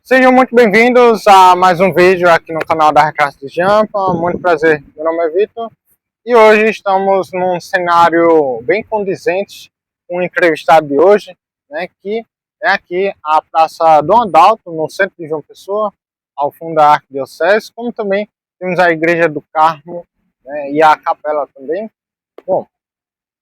Sejam muito bem-vindos a mais um vídeo aqui no canal da Recast de Jampa. Muito prazer, meu nome é Vitor e hoje estamos num cenário bem condizente com o entrevistado de hoje, né, que é aqui a Praça Dom Adalto, no centro de João Pessoa, ao fundo da Arquidiocese, como também temos a Igreja do Carmo, né, e a Capela também. Bom,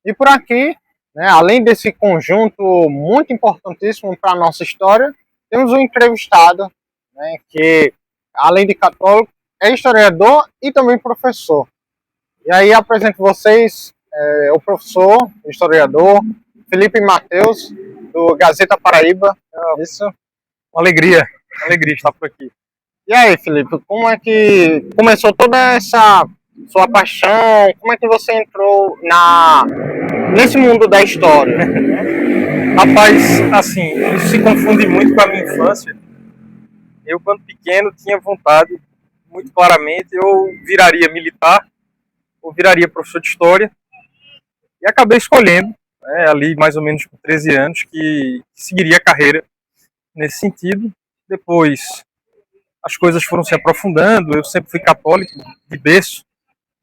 e por aqui, né, além desse conjunto muito importantíssimo para a nossa história, temos um entrevistado, né, que, além de católico, é historiador e também professor. E aí apresento vocês o professor, o historiador, Felipe Mateus, do Gazeta Paraíba. Isso, uma alegria estar por aqui. E aí, Felipe, como é que começou toda essa sua paixão? Como é que você entrou nesse mundo da história? Rapaz, assim, isso se confunde muito com a minha infância. Eu, quando pequeno, tinha vontade, muito claramente, eu viraria militar ou viraria professor de história. E acabei escolhendo, né, ali mais ou menos com 13 anos, que seguiria a carreira nesse sentido. Depois, as coisas foram se aprofundando, eu sempre fui católico, de berço.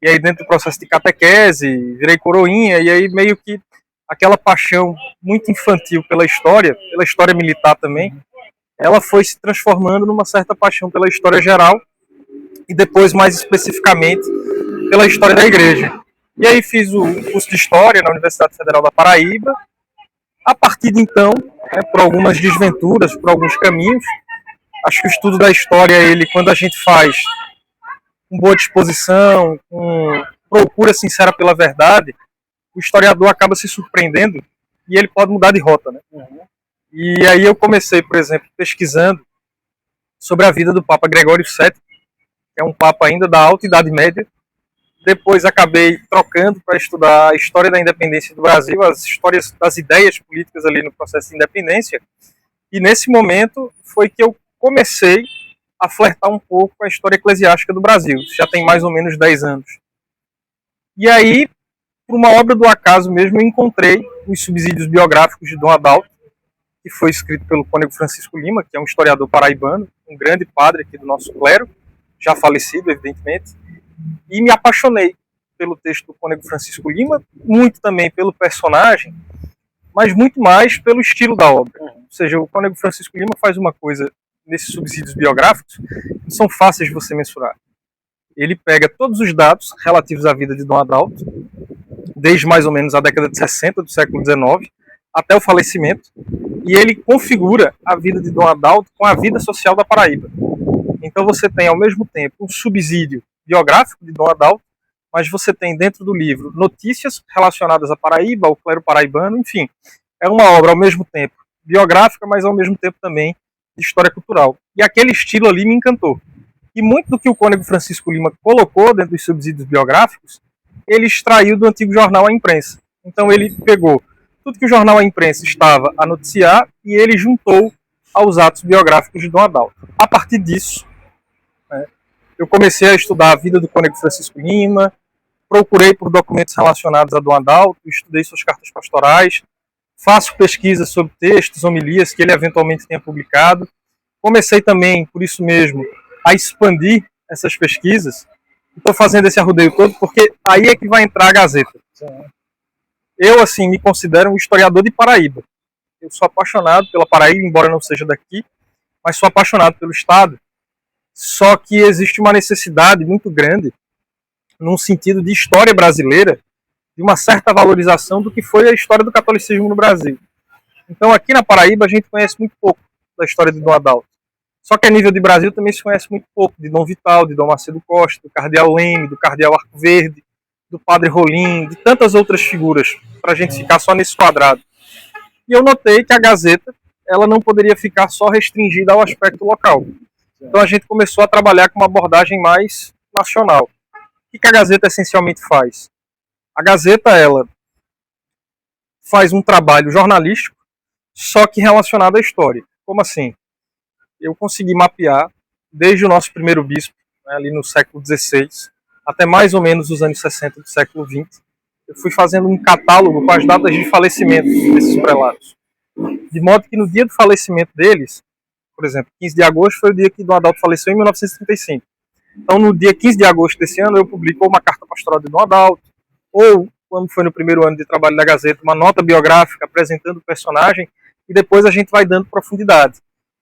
E aí, dentro do processo de catequese, virei coroinha, e aí meio que aquela paixão muito infantil pela história militar também, ela foi se transformando numa certa paixão pela história geral e depois, mais especificamente, pela história da igreja. E aí fiz o curso de História na Universidade Federal da Paraíba. A partir de então, por algumas desventuras, por alguns caminhos, acho que o estudo da história, ele, quando a gente faz com boa disposição, com procura sincera pela verdade, o historiador acaba se surpreendendo e ele pode mudar de rota, né? E aí eu comecei, por exemplo, pesquisando sobre a vida do Papa Gregório VII, que é um Papa ainda da Alta Idade Média. Depois acabei trocando para estudar a história da independência do Brasil, as histórias das ideias políticas ali no processo de independência. E nesse momento foi que eu comecei a flertar um pouco com a história eclesiástica do Brasil. Já tem mais ou menos 10 anos. E aí, por uma obra do acaso mesmo, eu encontrei os subsídios biográficos de Dom Adalto, que foi escrito pelo cônego Francisco Lima, que é um historiador paraibano, um grande padre aqui do nosso clero, já falecido, evidentemente, e me apaixonei pelo texto do cônego Francisco Lima, muito também pelo personagem, mas muito mais pelo estilo da obra. Ou seja, o cônego Francisco Lima faz uma coisa nesses subsídios biográficos que são fáceis de você mensurar. Ele pega todos os dados relativos à vida de Dom Adalto, desde mais ou menos a década de 60 do século XIX, até o falecimento, e ele configura a vida de Dom Adalto com a vida social da Paraíba. Então você tem, ao mesmo tempo, um subsídio biográfico de Dom Adalto, mas você tem dentro do livro notícias relacionadas à Paraíba, ao clero paraibano, enfim. É uma obra, ao mesmo tempo, biográfica, mas ao mesmo tempo também de história cultural. E aquele estilo ali me encantou. E muito do que o cônego Francisco Lima colocou dentro dos subsídios biográficos, ele extraiu do antigo jornal A Imprensa. Então ele pegou tudo que o jornal A Imprensa estava a noticiar e ele juntou aos atos biográficos de Dom Adalto. A partir disso, eu comecei a estudar a vida do cônego Francisco Lima, procurei por documentos relacionados a Dom Adalto, estudei suas cartas pastorais, faço pesquisas sobre textos, homilias que ele eventualmente tenha publicado. Comecei também, por isso mesmo, a expandir essas pesquisas. Estou fazendo esse arrodeio todo porque aí é que vai entrar a Gazeta. Eu, assim, me considero um historiador de Paraíba. Eu sou apaixonado pela Paraíba, embora não seja daqui, mas sou apaixonado pelo Estado. Só que existe uma necessidade muito grande, num sentido de história brasileira, de uma certa valorização do que foi a história do catolicismo no Brasil. Então, aqui na Paraíba, a gente conhece muito pouco da história de Dom Adalto. Só que a nível de Brasil também se conhece muito pouco de Dom Vital, de Dom Macedo Costa, do Cardeal Leme, do Cardeal Arco Verde, do Padre Rolim, de tantas outras figuras, para a gente ficar só nesse quadrado. E eu notei que a Gazeta ela não poderia ficar só restringida ao aspecto local. Então a gente começou a trabalhar com uma abordagem mais nacional. O que a Gazeta essencialmente faz? A Gazeta ela faz um trabalho jornalístico, só que relacionado à história. Como assim? Eu consegui mapear, desde o nosso primeiro bispo, né, ali no século XVI, até mais ou menos os anos 60 do século XX, eu fui fazendo um catálogo com as datas de falecimento desses prelados. De modo que no dia do falecimento deles, Por exemplo, 15 de agosto foi o dia que Dom Adalto faleceu, em 1935. Então, no dia 15 de agosto desse ano, eu publico uma carta pastoral de Dom Adalto, ou, quando foi no primeiro ano de trabalho da Gazeta, uma nota biográfica apresentando o personagem, e depois a gente vai dando profundidade.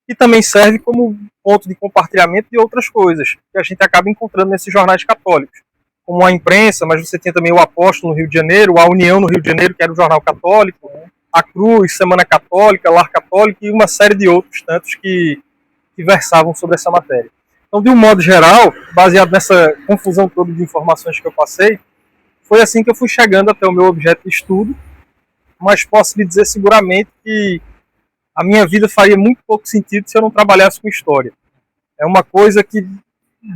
E também serve como ponto de compartilhamento de outras coisas, que a gente acaba encontrando nesses jornais católicos, como a imprensa, mas você tem também o Apóstolo no Rio de Janeiro, a União no Rio de Janeiro, que era o jornal católico, a Cruz, Semana Católica, Lar Católico e uma série de outros tantos que versavam sobre essa matéria. Então, de um modo geral, baseado nessa confusão toda de informações que eu passei, foi assim que eu fui chegando até o meu objeto de estudo, mas posso lhe dizer seguramente que a minha vida faria muito pouco sentido se eu não trabalhasse com história. É uma coisa que,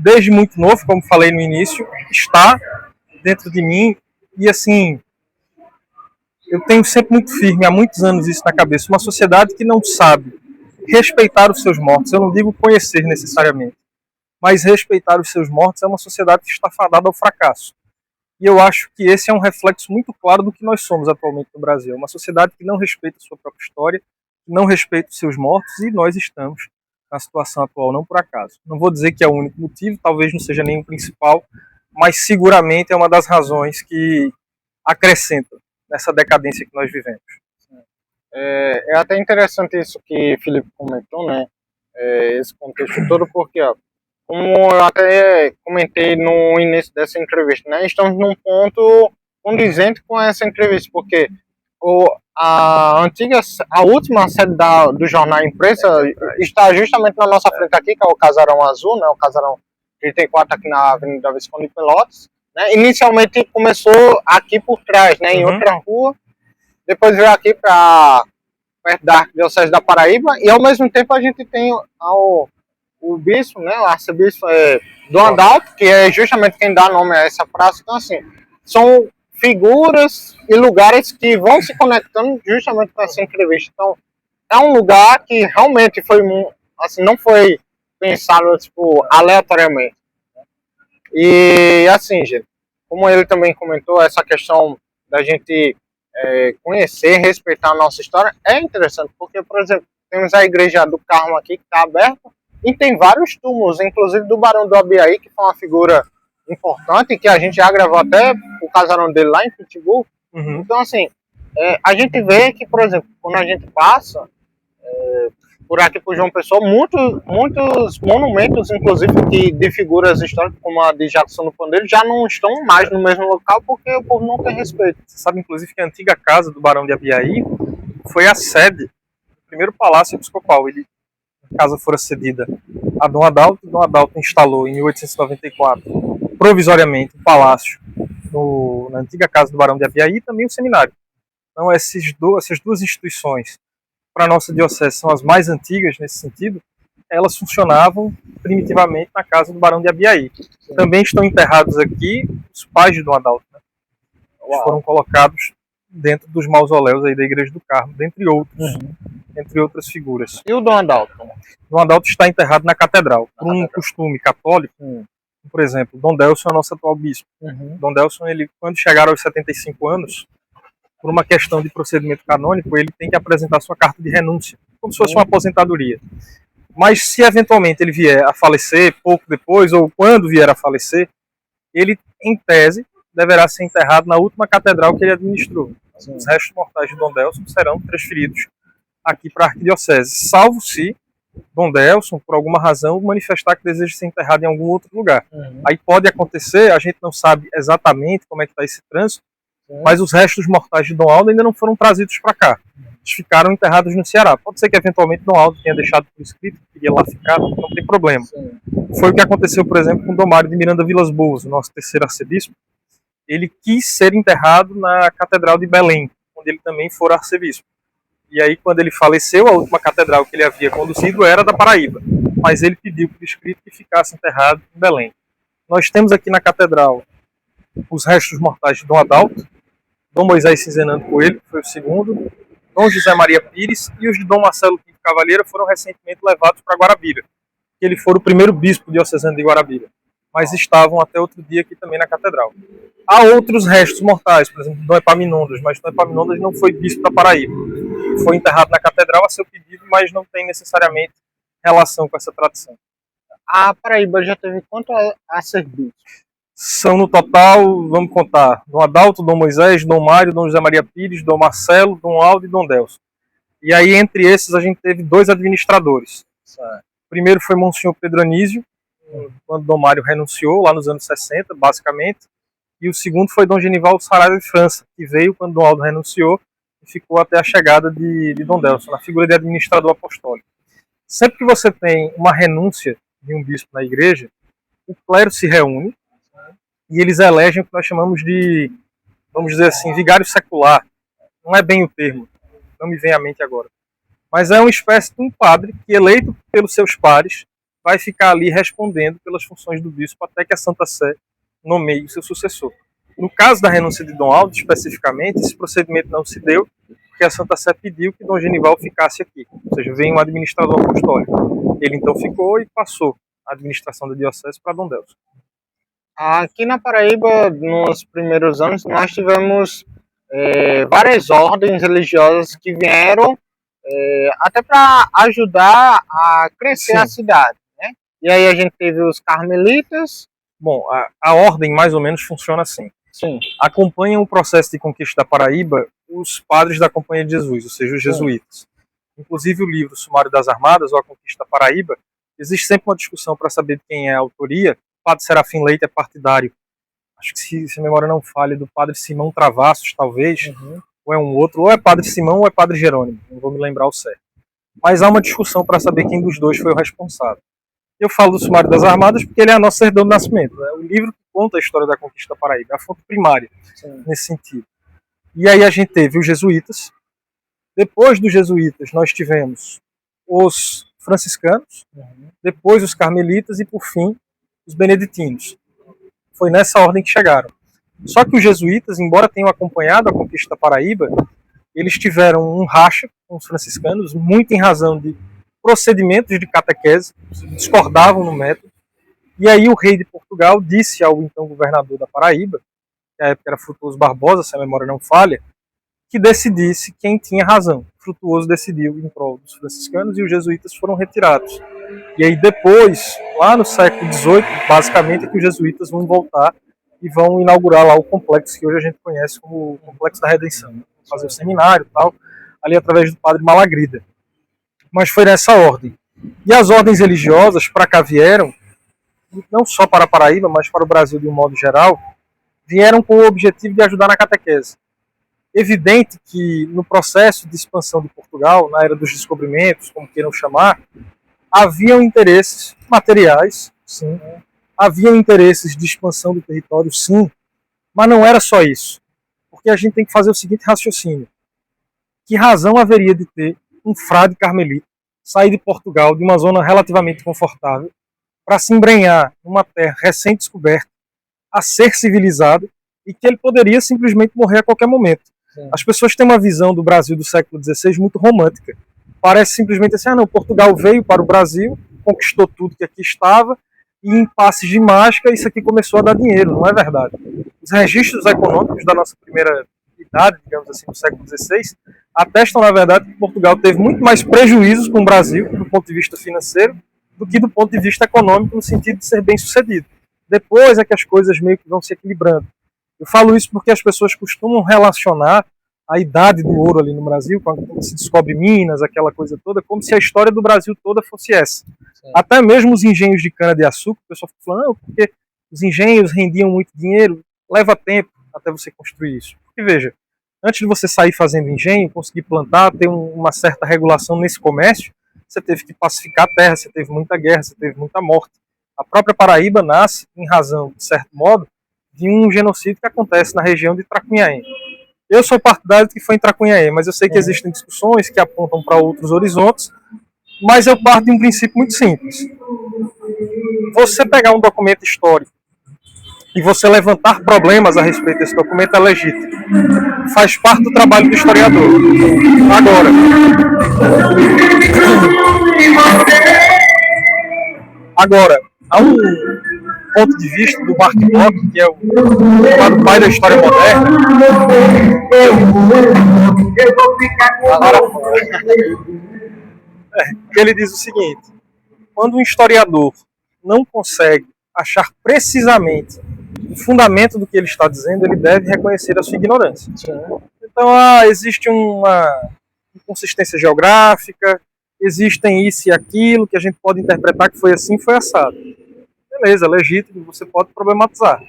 desde muito novo, como falei no início, está dentro de mim e, assim, eu tenho sempre muito firme, há muitos anos isso na cabeça, uma sociedade que não sabe respeitar os seus mortos. Eu não digo conhecer necessariamente, mas respeitar os seus mortos é uma sociedade que está fadada ao fracasso. E eu acho que esse é um reflexo muito claro do que nós somos atualmente no Brasil. Uma sociedade que não respeita a sua própria história, que não respeita os seus mortos, e nós estamos na situação atual, não por acaso. Não vou dizer que é o único motivo, talvez não seja nem o principal, mas seguramente é uma das razões que acrescentam nessa decadência que nós vivemos. É até interessante isso que o Felipe comentou, né? Esse contexto todo, porque, ó, como eu até comentei no início dessa entrevista, né? Estamos num ponto condizente com essa entrevista, porque a última sede do jornal Imprensa está justamente na nossa frente aqui, que é o Casarão Azul, né? O Casarão 34 aqui na Avenida Visconde de Pelotas. Né? Inicialmente começou aqui por trás, né? Em outra rua, depois veio aqui para perto da Arquidiocese da Paraíba, e ao mesmo tempo a gente tem o bispo, né, o arcebispo Dom Adalto, que é justamente quem dá nome a essa praça. Então, assim, são figuras e lugares que vão se conectando justamente com essa entrevista. Então, é um lugar que realmente foi, assim, não foi pensado, tipo, aleatoriamente. E, assim, gente, como ele também comentou, essa questão da gente conhecer, respeitar a nossa história é interessante, porque, por exemplo, temos a Igreja do Carmo aqui, que está aberta, e tem vários túmulos, inclusive do Barão do Abiaí, que foi uma figura importante, que a gente já gravou até o casarão dele lá em Pitbull. Então, assim, a gente vê que, por exemplo, quando a gente passa por aqui por João Pessoa, muitos monumentos, inclusive de figuras históricas, como a de Jackson do Pandeiro, já não estão mais no mesmo local, porque o povo não tem respeito. Você sabe, inclusive, que a antiga casa do Barão de Abiaí foi a sede do primeiro palácio episcopal. A casa fora cedida a Dom Adalto. Dom Adalto instalou, em 1894, provisoriamente, o palácio na antiga casa do Barão de Abiaí, e também o seminário. Então, essas duas instituições, para a nossa diocese, são as mais antigas nesse sentido. Elas funcionavam primitivamente na casa do Barão de Abiaí. Sim. Também estão enterrados aqui os pais de Dom Adalto, né? Eles foram colocados dentro dos mausoléus aí da Igreja do Carmo, dentre outras figuras. E o Dom Adalto? Dom Adalto está enterrado na catedral. Por um costume católico, por exemplo, Dom Delson é o nosso atual bispo. Dom Delson, ele, quando chegar aos 75 anos, por uma questão de procedimento canônico, ele tem que apresentar sua carta de renúncia, como se fosse uma aposentadoria. Mas se eventualmente ele vier a falecer pouco depois, ou quando vier a falecer, ele, em tese, deverá ser enterrado na última catedral que ele administrou. Os restos mortais de Dom Delson serão transferidos aqui para a Arquidiocese, salvo se Dom Delson, por alguma razão, manifestar que deseja ser enterrado em algum outro lugar. Aí pode acontecer, a gente não sabe exatamente como é que está esse trânsito, mas os restos mortais de Dom Aldo ainda não foram trazidos para cá. Eles ficaram enterrados no Ceará. Pode ser que eventualmente Dom Aldo tenha deixado por escrito que queria lá ficar, não tem problema. Foi o que aconteceu, por exemplo, com Dom Mário de Miranda Vilas Boas, o nosso terceiro arcebispo. Ele quis ser enterrado na Catedral de Belém, onde ele também fora arcebispo. E aí, quando ele faleceu, a última catedral que ele havia conduzido era da Paraíba. Mas ele pediu por escrito que ficasse enterrado em Belém. Nós temos aqui na catedral os restos mortais de Dom Adalto, Dom Moisés Cinzenando Coelho, que foi o segundo, Dom José Maria Pires, e os de Dom Marcelo Pinto Cavalheira foram recentemente levados para Guarabira, que ele foi o primeiro bispo diocesano de Guarabira, mas estavam até outro dia aqui também na catedral. Há outros restos mortais, por exemplo, Dom Epaminondas, mas Dom Epaminondas não foi bispo da Paraíba. Foi enterrado na catedral a seu pedido, mas não tem necessariamente relação com essa tradição. A Paraíba já teve quanto acerbitos? São no total, vamos contar, Dom Adalto, Dom Moisés, Dom Mário, Dom José Maria Pires, Dom Marcelo, Dom Aldo e Dom Delso. E aí, entre esses, a gente teve 2 administradores. Certo. O primeiro foi Monsenhor Pedro Anísio, quando Dom Mário renunciou, lá nos anos 60, basicamente. E o segundo foi Dom Genival Saraiva de França, que veio quando Dom Aldo renunciou e ficou até a chegada de Dom Delso, na figura de administrador apostólico. Sempre que você tem uma renúncia de um bispo na igreja, o clero se reúne e eles elegem o que nós chamamos de, vamos dizer assim, vigário secular. Não é bem o termo, não me vem à mente agora. Mas é uma espécie de um padre que, eleito pelos seus pares, vai ficar ali respondendo pelas funções do bispo até que a Santa Sé nomeie o seu sucessor. No caso da renúncia de Dom Aldo, especificamente, esse procedimento não se deu, porque a Santa Sé pediu que Dom Genival ficasse aqui, ou seja, veio um administrador apostólico. Ele então ficou e passou a administração da diocese para Dom Delso. Aqui na Paraíba, nos primeiros anos, nós tivemos várias ordens religiosas que vieram até para ajudar a crescer a cidade, né? E aí a gente teve os carmelitas. Bom, a ordem mais ou menos funciona assim. Sim. Acompanham o processo de conquista da Paraíba os padres da Companhia de Jesus, ou seja, os jesuítas. Inclusive o livro Sumário das Armadas, ou A Conquista da Paraíba, existe sempre uma discussão para saber de quem é a autoria. O padre Serafim Leite é partidário, acho que se a memória não falha, do padre Simão Travassos, talvez, ou é um outro, ou é padre Simão ou é padre Jerônimo, não vou me lembrar o certo. Mas há uma discussão para saber quem dos dois foi o responsável. Eu falo do Sumário das Armadas porque ele é a nossa certidão de nascimento, né? O livro que conta a história da conquista da Paraíba, é a fonte primária. Sim. Nesse sentido. E aí a gente teve os jesuítas. Depois dos jesuítas nós tivemos os franciscanos, depois os carmelitas e por fim os beneditinos. Foi nessa ordem que chegaram. Só que os jesuítas, embora tenham acompanhado a conquista da Paraíba, eles tiveram um racha com os franciscanos, muito em razão de procedimentos de catequese, discordavam no método. E aí o rei de Portugal disse ao então governador da Paraíba, que na época era Frutuoso Barbosa, se a memória não falha, que decidisse quem tinha razão. Frutuoso decidiu em prol dos franciscanos e os jesuítas foram retirados. E aí depois, lá no século XVIII, basicamente, é que os jesuítas vão voltar e vão inaugurar lá o complexo que hoje a gente conhece como o Complexo da Redenção. Fazer o seminário e tal, ali através do padre Malagrida. Mas foi nessa ordem. E as ordens religiosas para cá vieram, não só para a Paraíba, mas para o Brasil de um modo geral, vieram com o objetivo de ajudar na catequese. Evidente que no processo de expansão de Portugal, na era dos descobrimentos, como queiram chamar, haviam interesses materiais, sim, haviam interesses de expansão do território, sim, mas não era só isso. Porque a gente tem que fazer o seguinte raciocínio. Que razão haveria de ter um frade carmelita sair de Portugal, de uma zona relativamente confortável, para se embrenhar numa terra recém-descoberta, a ser civilizado, e que ele poderia simplesmente morrer a qualquer momento. Sim. As pessoas têm uma visão do Brasil do século XVI muito romântica. Parece simplesmente assim, Portugal veio para o Brasil, conquistou tudo que aqui estava, e em passes de mágica isso aqui começou a dar dinheiro. Não é verdade. Os registros econômicos da nossa primeira idade, digamos assim, do século XVI, atestam, na verdade, que Portugal teve muito mais prejuízos com o Brasil, do ponto de vista financeiro, do que do ponto de vista econômico, no sentido de ser bem sucedido. Depois é que as coisas meio que vão se equilibrando. Eu falo isso porque as pessoas costumam relacionar a idade do ouro ali no Brasil, quando se descobre Minas, aquela coisa toda, como se a história do Brasil toda fosse essa. Sim. Até mesmo os engenhos de cana-de-açúcar, o pessoal fica falando, porque os engenhos rendiam muito dinheiro, leva tempo até você construir isso. Porque veja, antes de você sair fazendo engenho, conseguir plantar, ter uma certa regulação nesse comércio, você teve que pacificar a terra, você teve muita guerra, você teve muita morte. A própria Paraíba nasce, em razão, de certo modo, de um genocídio que acontece na região de Tracunhaém. Eu sou partidário de que foi em Tracunhaém, mas eu sei que existem discussões que apontam para outros horizontes, mas eu parto de um princípio muito simples. Você pegar um documento histórico e você levantar problemas a respeito desse documento é legítimo. Faz parte do trabalho do historiador. Agora, há um ponto de vista do Mark Bloch, que é o pai da história moderna, que ele diz o seguinte: Quando um historiador não consegue achar precisamente o fundamento do que ele está dizendo, ele deve reconhecer a sua ignorância. Então, existe uma inconsistência geográfica, existem isso e aquilo que a gente pode interpretar que foi assim, foi assado. Beleza, legítimo, você pode problematizar.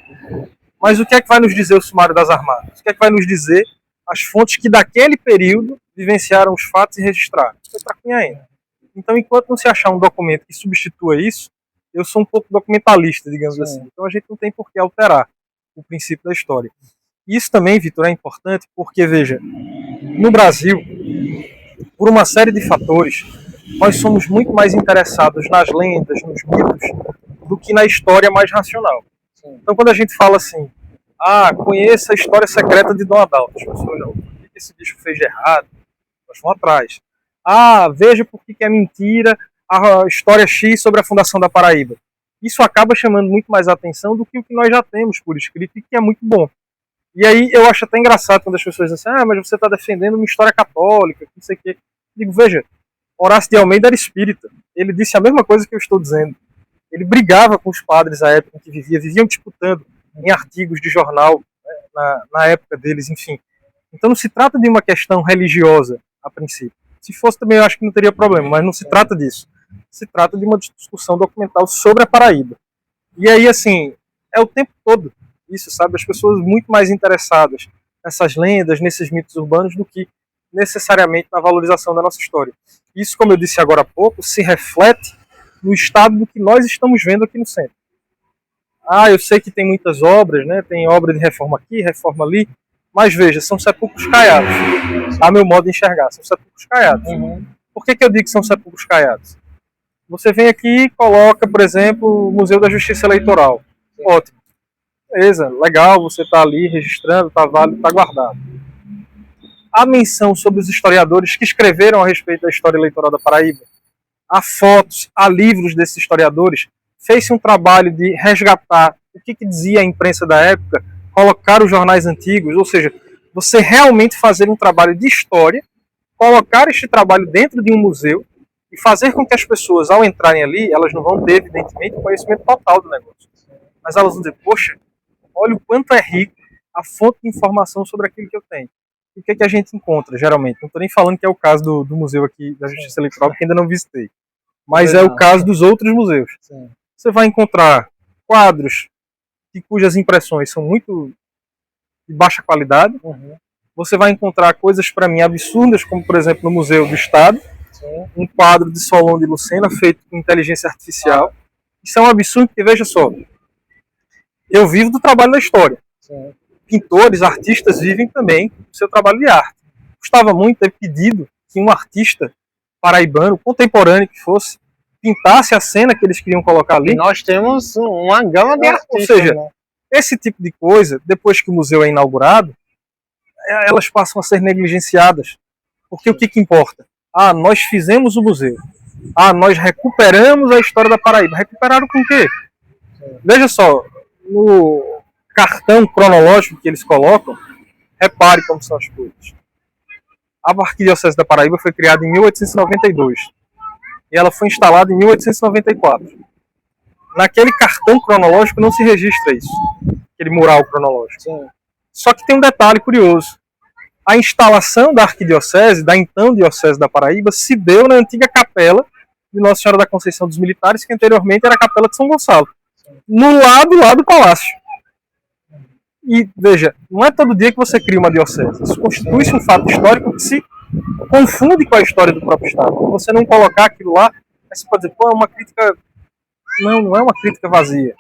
Mas o que é que vai nos dizer o sumário das armadas? O que é que vai nos dizer as fontes que daquele período vivenciaram os fatos e registraram? Isso é para quem ainda. Então, enquanto não se achar um documento que substitua isso, eu sou um pouco documentalista, digamos assim. Então a gente não tem por que alterar o princípio da história. Isso também, Vitor, é importante porque, veja, no Brasil, por uma série de fatores, nós somos muito mais interessados nas lendas, nos mitos, do que na história mais racional. Então quando a gente fala assim, conheça a história secreta de Dom Adalto, as pessoas já, o que esse bicho fez de errado? Nós vamos atrás. Veja por que é mentira a história X sobre a fundação da Paraíba. Isso acaba chamando muito mais atenção do que o que nós já temos por escrito e que é muito bom. E aí eu acho até engraçado quando as pessoas dizem assim, mas você está defendendo uma história católica, não sei o quê. Eu digo, veja, Horácio de Almeida era espírita. Ele disse a mesma coisa que eu estou dizendo. Ele brigava com os padres à época em que viviam disputando em artigos de jornal, né, na época deles, enfim. Então não se trata de uma questão religiosa, a princípio. Se fosse também eu acho que não teria problema, mas não se trata disso. Se trata de uma discussão documental sobre a Paraíba. E aí, assim, é o tempo todo isso, sabe? As pessoas muito mais interessadas nessas lendas, nesses mitos urbanos, do que necessariamente na valorização da nossa história. Isso, como eu disse agora há pouco, se reflete no estado do que nós estamos vendo aqui no centro. Eu sei que tem muitas obras, né? Tem obra de reforma aqui, reforma ali, mas veja, são sepulcros caiados. A meu modo de enxergar, são sepulcros caiados. Por que eu digo que são sepulcros caiados? Você vem aqui e coloca, por exemplo, o Museu da Justiça Eleitoral. Ótimo. Beleza, legal, você está ali registrando, está válido, está guardado. Há menção sobre os historiadores que escreveram a respeito da história eleitoral da Paraíba. Há fotos, há livros desses historiadores. Fez-se um trabalho de resgatar o que dizia a imprensa da época, colocar os jornais antigos, ou seja, você realmente fazer um trabalho de história, colocar este trabalho dentro de um museu e fazer com que as pessoas, ao entrarem ali, elas não vão ter, evidentemente, conhecimento total do negócio. Mas elas vão dizer, poxa, olha o quanto é rico a fonte de informação sobre aquilo que eu tenho. E o que a gente encontra, geralmente? Não estou nem falando que é o caso do museu aqui da Justiça Eleitoral, que ainda não visitei. Mas é o caso dos outros museus. Você vai encontrar quadros cujas impressões são muito de baixa qualidade. Você vai encontrar coisas, para mim, absurdas, como, por exemplo, no Museu do Estado, um quadro de Solon de Lucena feito com inteligência artificial. Isso é um absurdo, porque, veja só, eu vivo do trabalho da história. Pintores, artistas vivem também do seu trabalho de arte. Gostava muito de ter pedido que um artista paraibano, contemporâneo que fosse, pintasse a cena que eles queriam colocar ali. E nós temos uma gama de artistas. Ou seja, esse tipo de coisa, depois que o museu é inaugurado, elas passam a ser negligenciadas. Porque o que importa? Nós fizemos o museu. Nós recuperamos a história da Paraíba. Recuperaram com o quê? Veja só, no cartão cronológico que eles colocam, repare como são as coisas. A Arquidiocese da Paraíba foi criada em 1892 e ela foi instalada em 1894. Naquele cartão cronológico não se registra isso, aquele mural cronológico. Só que tem um detalhe curioso. A instalação da Arquidiocese, da então Diocese da Paraíba, se deu na antiga capela de Nossa Senhora da Conceição dos Militares, que anteriormente era a Capela de São Gonçalo, no lado lá do palácio. E, veja, não é todo dia que você cria uma diocese. Isso constitui-se um fato histórico que se confunde com a história do próprio Estado. Quando você não colocar aquilo lá, aí você pode dizer, é uma crítica... Não é uma crítica vazia.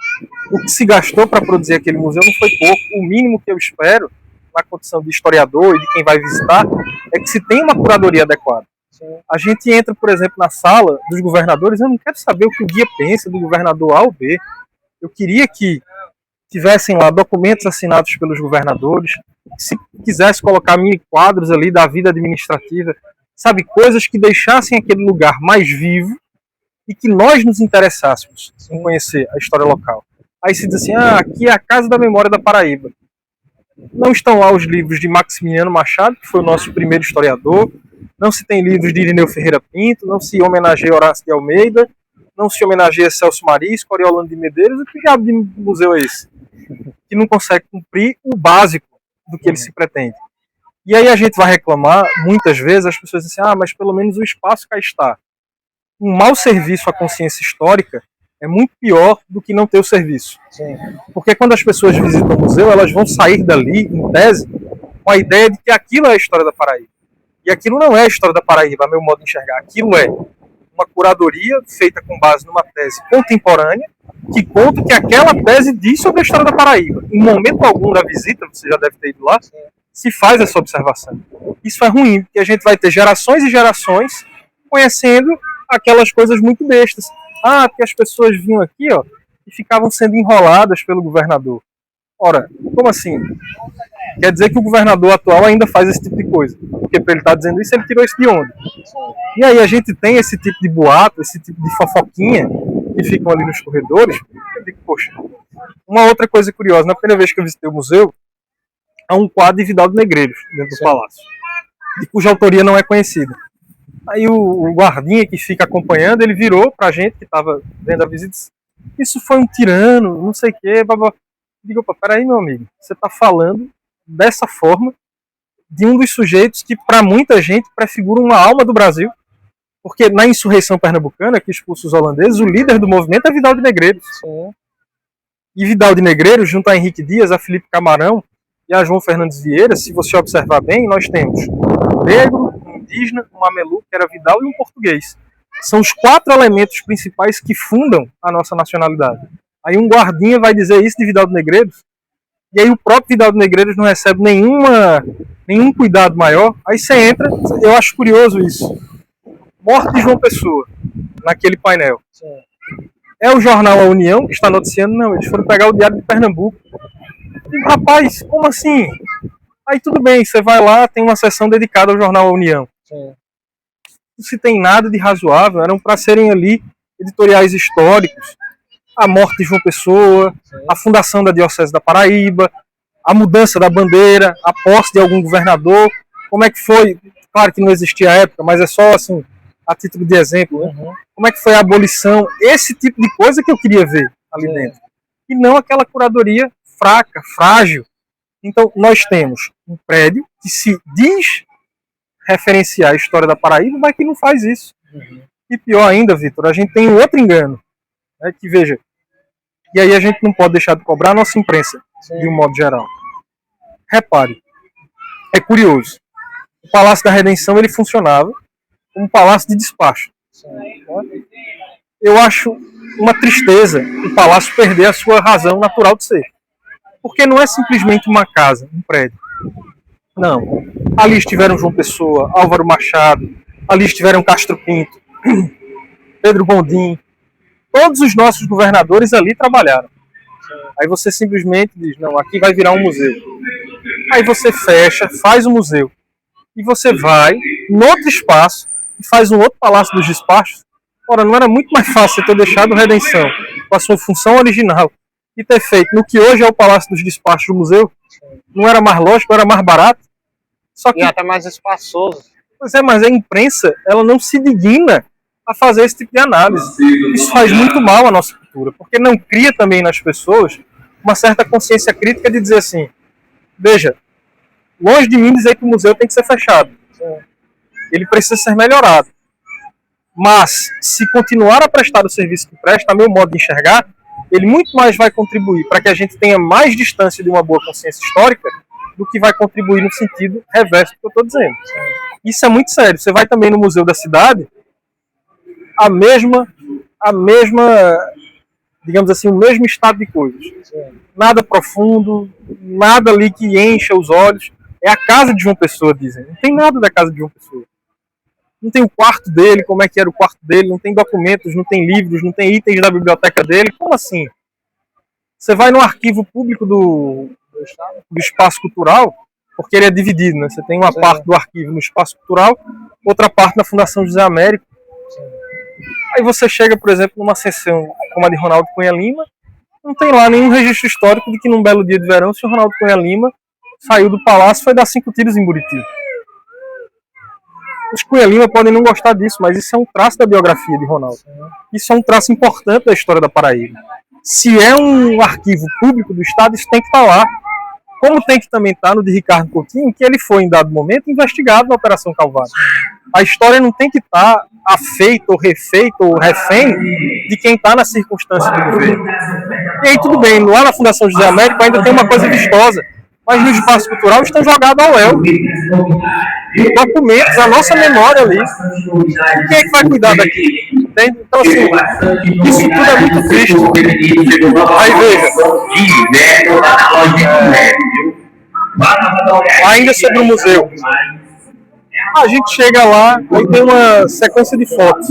O que se gastou para produzir aquele museu não foi pouco. O mínimo que eu espero, na condição de historiador e de quem vai visitar, é que se tenha uma curadoria adequada. A gente entra, por exemplo, na sala dos governadores, eu não quero saber o que o guia pensa do governador A ou B. Eu queria que tivessem lá documentos assinados pelos governadores, se quisesse colocar mini quadros ali da vida administrativa, sabe, coisas que deixassem aquele lugar mais vivo e que nós nos interessássemos em conhecer a história local. Aí se diz assim, aqui é a Casa da Memória da Paraíba. Não estão lá os livros de Maximiliano Machado, que foi o nosso primeiro historiador, não se tem livros de Irineu Ferreira Pinto, não se homenageia Horácio de Almeida, não se homenageia Celso Maris, Coriolano de Medeiros, e que diabo de museu é esse? Que não consegue cumprir o básico do que ele se pretende. E aí a gente vai reclamar, muitas vezes as pessoas dizem assim, mas pelo menos o espaço cá está. Um mau serviço à consciência histórica é muito pior do que não ter o serviço. Sim. Porque quando as pessoas visitam o museu, elas vão sair dali, em tese, com a ideia de que aquilo é a história da Paraíba. E aquilo não é a história da Paraíba, a meu modo de enxergar. Aquilo é uma curadoria feita com base numa tese contemporânea, que conta que aquela tese diz sobre a história da Paraíba. Em momento algum da visita, você já deve ter ido lá, se faz essa observação. Isso é ruim, porque a gente vai ter gerações e gerações conhecendo aquelas coisas muito bestas. Porque as pessoas vinham aqui, e ficavam sendo enroladas pelo governador. Ora, como assim? Quer dizer que o governador atual ainda faz esse tipo de coisa. Porque para ele estar dizendo isso, ele tirou isso de onde? E aí a gente tem esse tipo de boato, esse tipo de fofoquinha que ficam ali nos corredores. Eu digo, poxa. Uma outra coisa curiosa, na primeira vez que eu visitei o museu, há um quadro de Vidal de Negreiros dentro do palácio, de cuja autoria não é conhecida. Aí o guardinha que fica acompanhando, ele virou pra gente que estava vendo a visita e disse, isso foi um tirano, não sei o quê, babá. Digo, opa, peraí, meu amigo, você está falando dessa forma de um dos sujeitos que para muita gente prefigura uma alma do Brasil, porque na insurreição pernambucana, que expulsa os holandeses, o líder do movimento é Vidal de Negreiros. Sim. E Vidal de Negreiros, junto a Henrique Dias, a Felipe Camarão e a João Fernandes Vieira, se você observar bem, nós temos um negro, um indígena, um mameluco, que era Vidal, e um português. São os 4 elementos principais que fundam a nossa nacionalidade. Aí um guardinha vai dizer isso de Vidal de Negreiros, e aí o próprio Vidal de Negreiros não recebe nenhum cuidado maior. Aí você entra, eu acho curioso isso. Morte de João Pessoa, naquele painel. Sim. É o jornal A União que está noticiando? Não, eles foram pegar o Diário de Pernambuco. E, rapaz, como assim? Aí tudo bem, você vai lá, tem uma seção dedicada ao jornal A União. Sim. Não se tem nada de razoável, eram para serem ali editoriais históricos. A morte de João Pessoa, a fundação da Diocese da Paraíba, a mudança da bandeira, a posse de algum governador, como é que foi, claro que não existia à época, mas é só assim, a título de exemplo, né? Como é que foi a abolição, esse tipo de coisa que eu queria ver ali dentro. E não aquela curadoria fraca, frágil. Então, nós temos um prédio que se diz referenciar a história da Paraíba, mas que não faz isso. E pior ainda, Vitor, a gente tem um outro engano. Que veja, e aí a gente não pode deixar de cobrar a nossa imprensa, de um modo geral. Repare, é curioso, o Palácio da Redenção ele funcionava como um palácio de despacho. Eu acho uma tristeza o palácio perder a sua razão natural de ser, porque não é simplesmente uma casa, um prédio. Não, ali estiveram João Pessoa, Álvaro Machado, ali estiveram Castro Pinto, Pedro Gondim. Todos os nossos governadores ali trabalharam. Aí você simplesmente diz, não, aqui vai virar um museu. Aí você fecha, faz um museu. E você vai em outro espaço e faz um outro Palácio dos Despachos. Ora, não era muito mais fácil você ter deixado Redenção com a sua função original e ter feito no que hoje é o Palácio dos Despachos do museu? Não era mais lógico, era mais barato? Só que, e até mais espaçoso. Pois é, mas a imprensa, ela não se digna a fazer esse tipo de análise. Isso faz muito mal à nossa cultura, porque não cria também nas pessoas uma certa consciência crítica de dizer assim, veja, longe de mim dizer que o museu tem que ser fechado. Ele precisa ser melhorado. Mas, se continuar a prestar o serviço que presta, a meu modo de enxergar, ele muito mais vai contribuir para que a gente tenha mais distância de uma boa consciência histórica do que vai contribuir no sentido reverso do que eu estou dizendo. Isso é muito sério. Você vai também no Museu da Cidade, a mesma, digamos assim, o mesmo estado de coisas. Nada profundo, nada ali que encha os olhos. É a casa de João Pessoa, dizem. Não tem nada da casa de João Pessoa. Não tem o quarto dele, como é que era o quarto dele, não tem documentos, não tem livros, não tem itens da biblioteca dele. Como assim? Você vai no arquivo público do espaço cultural, porque ele é dividido, né? Você tem uma parte do arquivo no espaço cultural, outra parte na Fundação José Américo. Aí você chega, por exemplo, numa seção como a de Ronaldo Cunha Lima, não tem lá nenhum registro histórico de que num belo dia de verão, o senhor Ronaldo Cunha Lima saiu do palácio e foi dar 5 tiros em Buriti. Os Cunha Lima podem não gostar disso, mas isso é um traço da biografia de Ronaldo. Isso é um traço importante da história da Paraíba. Se é um arquivo público do Estado, isso tem que estar lá. Como tem que também estar no de Ricardo Coutinho, que ele foi, em dado momento, investigado na Operação Calvário. A história não tem que estar afeita ou refeita ou refém de quem está na circunstância do governo. E aí tudo bem, lá na Fundação José Américo ainda tem uma coisa vistosa, mas no espaço cultural estão jogados ao léu. Documentos, a nossa memória ali. Quem é que vai cuidar daqui? Entende? Então, assim, isso tudo é muito triste. Aí veja. Ainda sobre o museu. A gente chega lá e tem uma sequência de fotos.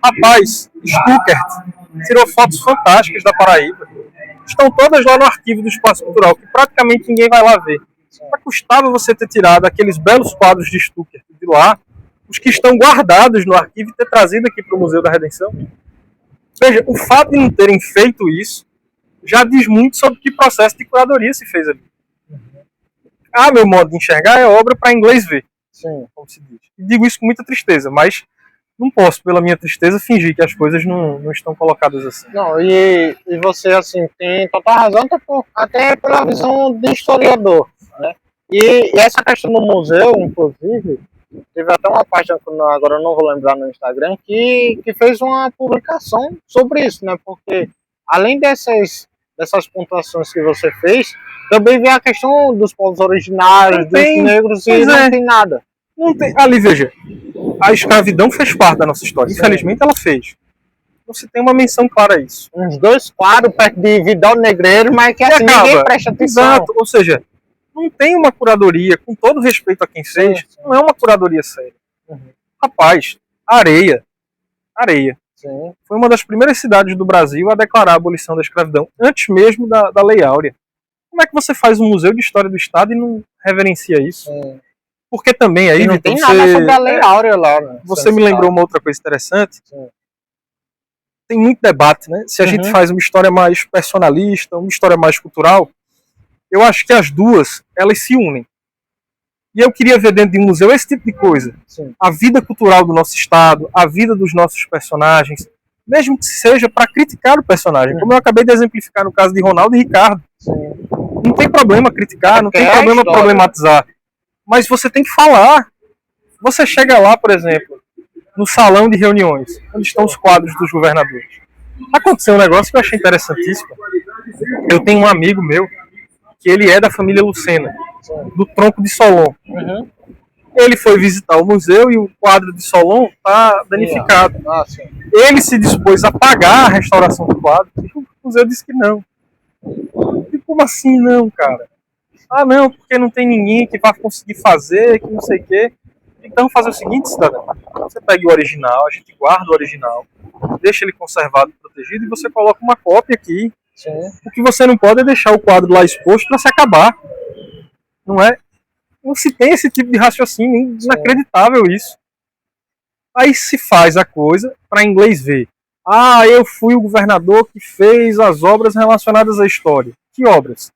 Rapaz, Stuckert tirou fotos fantásticas da Paraíba. Estão todas lá no arquivo do Espaço Cultural, que praticamente ninguém vai lá ver. Só custava você ter tirado aqueles belos quadros de Stuckert de lá, os que estão guardados no arquivo, e ter trazido aqui para o Museu da Redenção. Veja, o fato de não terem feito isso já diz muito sobre que processo de curadoria se fez ali. Meu modo de enxergar é obra para inglês ver. Sim, como se diz. E digo isso com muita tristeza, mas não posso, pela minha tristeza, fingir que as coisas não estão colocadas assim. Não, e você, assim, tem total razão, até pela visão de historiador, né? E essa questão do museu, inclusive, teve até uma página, agora eu não vou lembrar no Instagram, que fez uma publicação sobre isso, né? Porque, além dessas pontuações que você fez, também vem a questão dos povos originários, dos negros, e não tem nada. Não tem. Ali, veja, a escravidão fez parte da nossa história. Infelizmente, ela fez. Você tem uma menção clara a isso. Uns 2 quadros perto de Vidal Negreiro, mas que assim, ninguém presta atenção. Exato, ou seja, não tem uma curadoria, com todo respeito a quem fez, não é uma curadoria séria. Rapaz, Areia foi uma das primeiras cidades do Brasil a declarar a abolição da escravidão, antes mesmo da Lei Áurea. Como é que você faz um museu de história do Estado e não reverencia isso? Porque também aí, não tem nada sobre a Lei Áurea lá. Né? Você me lembrou uma outra coisa interessante. Tem muito debate, né? Se a gente faz uma história mais personalista, uma história mais cultural, eu acho que as duas, elas se unem. E eu queria ver dentro de um museu esse tipo de coisa. A vida cultural do nosso Estado, a vida dos nossos personagens, mesmo que seja para criticar o personagem, como eu acabei de exemplificar no caso de Ronaldo e Ricardo. Não tem problema criticar, não tem problema problematizar. Mas você tem que falar. Você chega lá, por exemplo, no salão de reuniões, onde estão os quadros dos governadores. Aconteceu um negócio que eu achei interessantíssimo. Eu tenho um amigo meu, que ele é da família Lucena, do Tronco de Solon. Ele foi visitar o museu e o quadro de Solon está danificado. Ele se dispôs a pagar a restauração do quadro e o museu disse que não. E como assim não, cara? Não, porque não tem ninguém que vai conseguir fazer, que não sei o quê. Então fazer o seguinte, cidadão, você pega o original, a gente guarda o original, deixa ele conservado, protegido, e você coloca uma cópia aqui. O que você não pode é deixar o quadro lá exposto para se acabar. Não é? Não se tem esse tipo de raciocínio, inacreditável isso. Aí se faz a coisa para inglês ver. Eu fui o governador que fez as obras relacionadas à história. Que obras?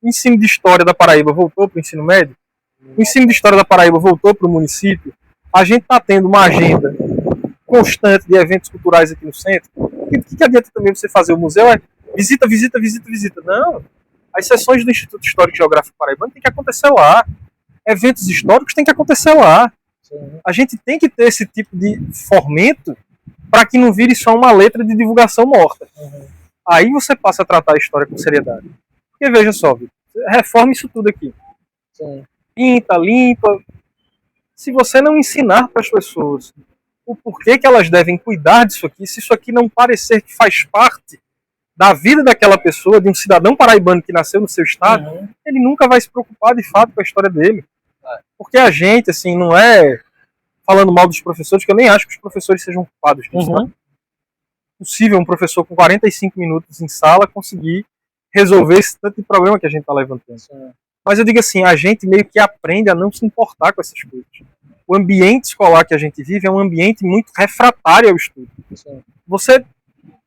O ensino de história da Paraíba voltou para o ensino médio? O ensino de história da Paraíba voltou para o município? A gente está tendo uma agenda constante de eventos culturais aqui no centro. O que adianta também você fazer o museu? Visita. Não. As sessões do Instituto Histórico e Geográfico Paraibano tem que acontecer lá. Eventos históricos tem que acontecer lá. A gente tem que ter esse tipo de fomento para que não vire só uma letra de divulgação morta. Aí você passa a tratar a história com seriedade. Porque veja só, reforma isso tudo aqui. Pinta, limpa. Se você não ensinar para as pessoas o porquê que elas devem cuidar disso aqui, se isso aqui não parecer que faz parte da vida daquela pessoa, de um cidadão paraibano que nasceu no seu estado, ele nunca vai se preocupar de fato com a história dele. Porque a gente, assim, não é falando mal dos professores, que eu nem acho que os professores sejam culpados disso. É possível um professor com 45 minutos em sala conseguir resolver esse tanto de problema que a gente está levantando. Mas eu digo assim, a gente meio que aprende a não se importar com essas coisas. O ambiente escolar que a gente vive é um ambiente muito refratário ao estudo. Você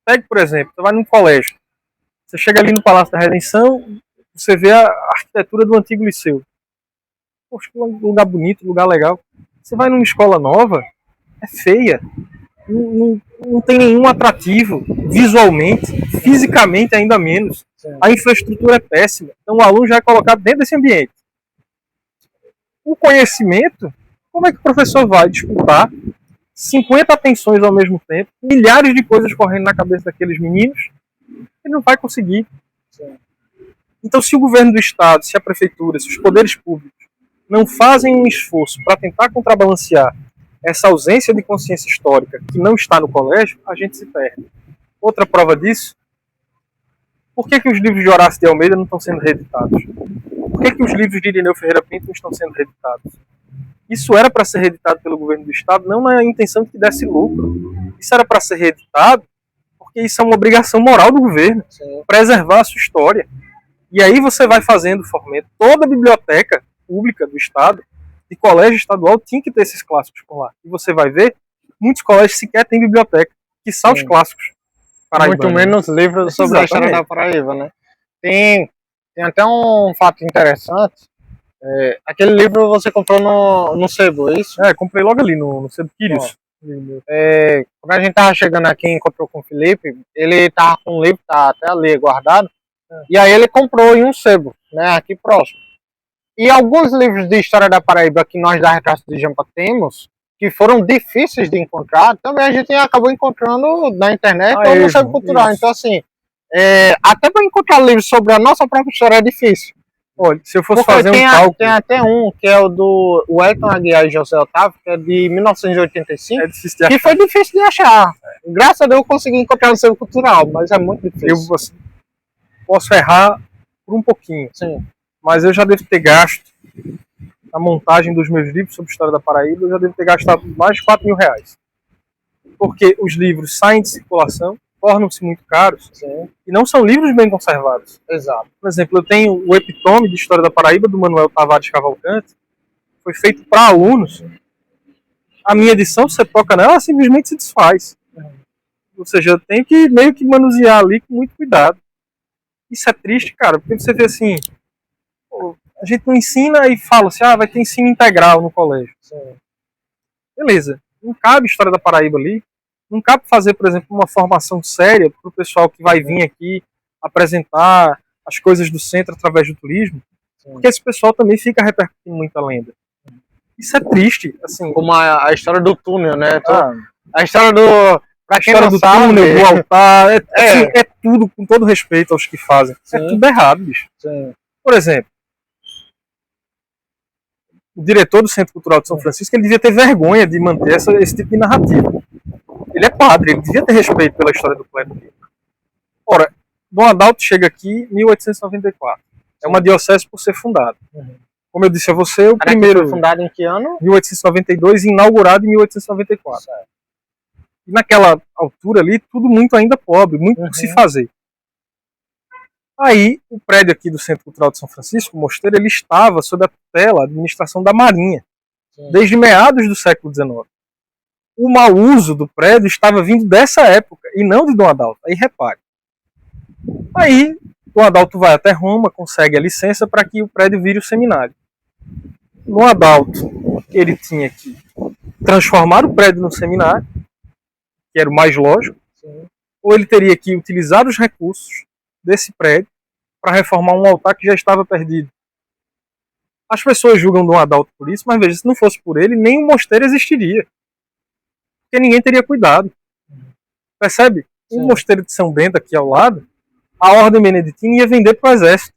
pega, por exemplo, você vai num colégio, você chega ali no Palácio da Redenção, você vê a arquitetura do antigo liceu. Poxa, que lugar bonito, lugar legal. Você vai numa escola nova, é feia. Não tem nenhum atrativo visualmente, fisicamente ainda menos. Sim. A infraestrutura é péssima. Então o aluno já é colocado dentro desse ambiente. O conhecimento, como é que o professor vai disputar 50 atenções ao mesmo tempo, milhares de coisas correndo na cabeça daqueles meninos? Ele não vai conseguir. Sim. Então, se o governo do estado, se a prefeitura, se os poderes públicos não fazem um esforço para tentar contrabalancear essa ausência de consciência histórica que não está no colégio, a gente se perde. Outra prova disso, por que os livros de Horácio de Almeida não estão sendo reeditados? Por que os livros de Irineu Ferreira Pinto não estão sendo reeditados? Isso era para ser reeditado pelo governo do estado, não na intenção de que desse lucro. Isso era para ser reeditado porque isso é uma obrigação moral do governo, preservar a sua história. E aí você vai fazendo fomento. Toda a biblioteca pública do estado, de colégio estadual, tinha que ter esses clássicos por lá. E você vai ver, muitos colégios sequer têm biblioteca, que são os clássicos paraibanos. Muito menos livros sobre a história da Paraíba, né? Tem até um fato interessante. Aquele livro você comprou no Sebo, é isso? Comprei logo ali no Sebo Quírios. Quando a gente tava chegando aqui, encontrou com o Felipe, ele tava com um livro, tá até ali guardado, e aí ele comprou em um sebo, né, aqui próximo. E alguns livros de história da Paraíba que nós da Retrato de Jampa temos, que foram difíceis de encontrar, também a gente acabou encontrando na internet ou no Sebo Cultural. Isso. Então, assim, até para encontrar livros sobre a nossa própria história é difícil. Olha, se eu fosse fazer um cálculo... Tem até um, que é o do Wellington Aguiar e José Otávio, que é de 1985, que foi difícil de achar. Graças a Deus eu consegui encontrar no Sebo Cultural, mas é muito difícil. Eu posso errar por um pouquinho, sim, mas eu já devo ter gasto, na montagem dos meus livros sobre a história da Paraíba, eu já devo ter gastado mais de R$4.000. Porque os livros saem de circulação, tornam-se muito caros, sim, e não são livros bem conservados. Exato. Por exemplo, eu tenho o Epitome de História da Paraíba, do Manuel Tavares Cavalcante, foi feito para alunos. A minha edição, se você toca nela, ela simplesmente se desfaz. Ou seja, eu tenho que meio que manusear ali com muito cuidado. Isso é triste, cara, porque você vê assim, a gente não ensina e fala assim, vai ter ensino integral no colégio. Sim. Beleza, não cabe História da Paraíba ali. Não cabe fazer, por exemplo, uma formação séria para o pessoal que vai vir aqui apresentar as coisas do centro através do turismo, porque esse pessoal também fica repercutindo muita lenda. Isso é triste, assim. Como a história do túnel, né? A história do... A história do túnel, do altar, assim, é tudo, com todo respeito aos que fazem. Sim. É tudo errado, bicho. Sim. Por exemplo, o diretor do Centro Cultural de São Francisco, ele devia ter vergonha de manter esse tipo de narrativa. Ele é padre, ele devia ter respeito pela história do clero. Ora, Dom Adalto chega aqui em 1894. É uma diocese por ser fundada. Como eu disse a você, o primeiro... Foi fundado em que ano? 1892 e inaugurado em 1894. Certo. E naquela altura ali, tudo muito ainda pobre, muito por se fazer. Aí, o prédio aqui do Centro Cultural de São Francisco, o mosteiro, ele estava sob a tutela, a administração da Marinha, desde meados do século XIX. O mau uso do prédio estava vindo dessa época, e não de Dom Adalto. Aí repare. Aí, Dom Adalto vai até Roma, consegue a licença para que o prédio vire o seminário. Dom Adalto, ele tinha que transformar o prédio no seminário, que era o mais lógico, ou ele teria que utilizar os recursos desse prédio para reformar um altar que já estava perdido. As pessoas julgam Dom Adalto por isso, mas veja, se não fosse por ele, nem o mosteiro existiria. Porque ninguém teria cuidado. Percebe? O mosteiro de São Bento aqui ao lado, a ordem beneditina ia vender para o exército.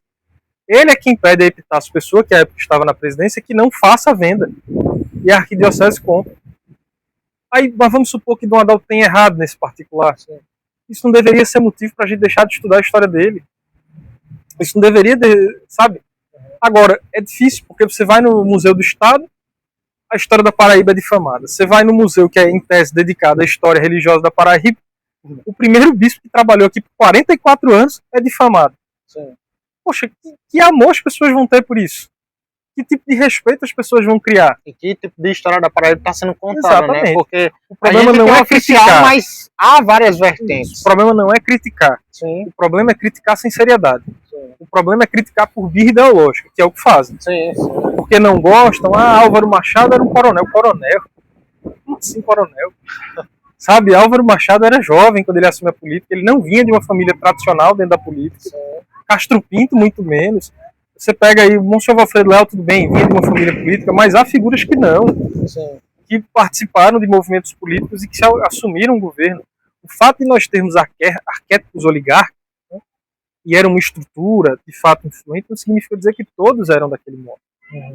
Ele é quem pede a Epitácio Pessoa, que à época estava na presidência, que não faça a venda. E a arquidiocese compra. Aí, mas vamos supor que Dom Adalto tenha errado nesse particular. Isso não deveria ser motivo para a gente deixar de estudar a história dele. Isso não deveria, sabe? Agora, é difícil, porque você vai no Museu do Estado, a história da Paraíba é difamada. Você vai no museu que é, em tese, dedicado à história religiosa da Paraíba, o primeiro bispo que trabalhou aqui por 44 anos é difamado. Poxa, que amor as pessoas vão ter por isso? Que tipo de respeito as pessoas vão criar? E que tipo de história da Paraíba está sendo contada, né? Porque o problema não é criticar, mas há várias vertentes. O problema não é criticar. O problema é criticar sem seriedade. O problema é criticar por birra ideológica, que é o que fazem. Sim, sim. Porque não gostam, Álvaro Machado era um coronel. Coronel? Como assim coronel? Sabe, Álvaro Machado era jovem quando ele assumiu a política, ele não vinha de uma família tradicional dentro da política. Sim. Castro Pinto, muito menos. Você pega aí o Monsenhor Valfredo Leal, tudo bem, vinha de uma família política, mas há figuras que não, sim, que participaram de movimentos políticos e que assumiram o governo. O fato de nós termos arquétipos oligárquicos, né, e era uma estrutura de fato influente, não significa dizer que todos eram daquele modo.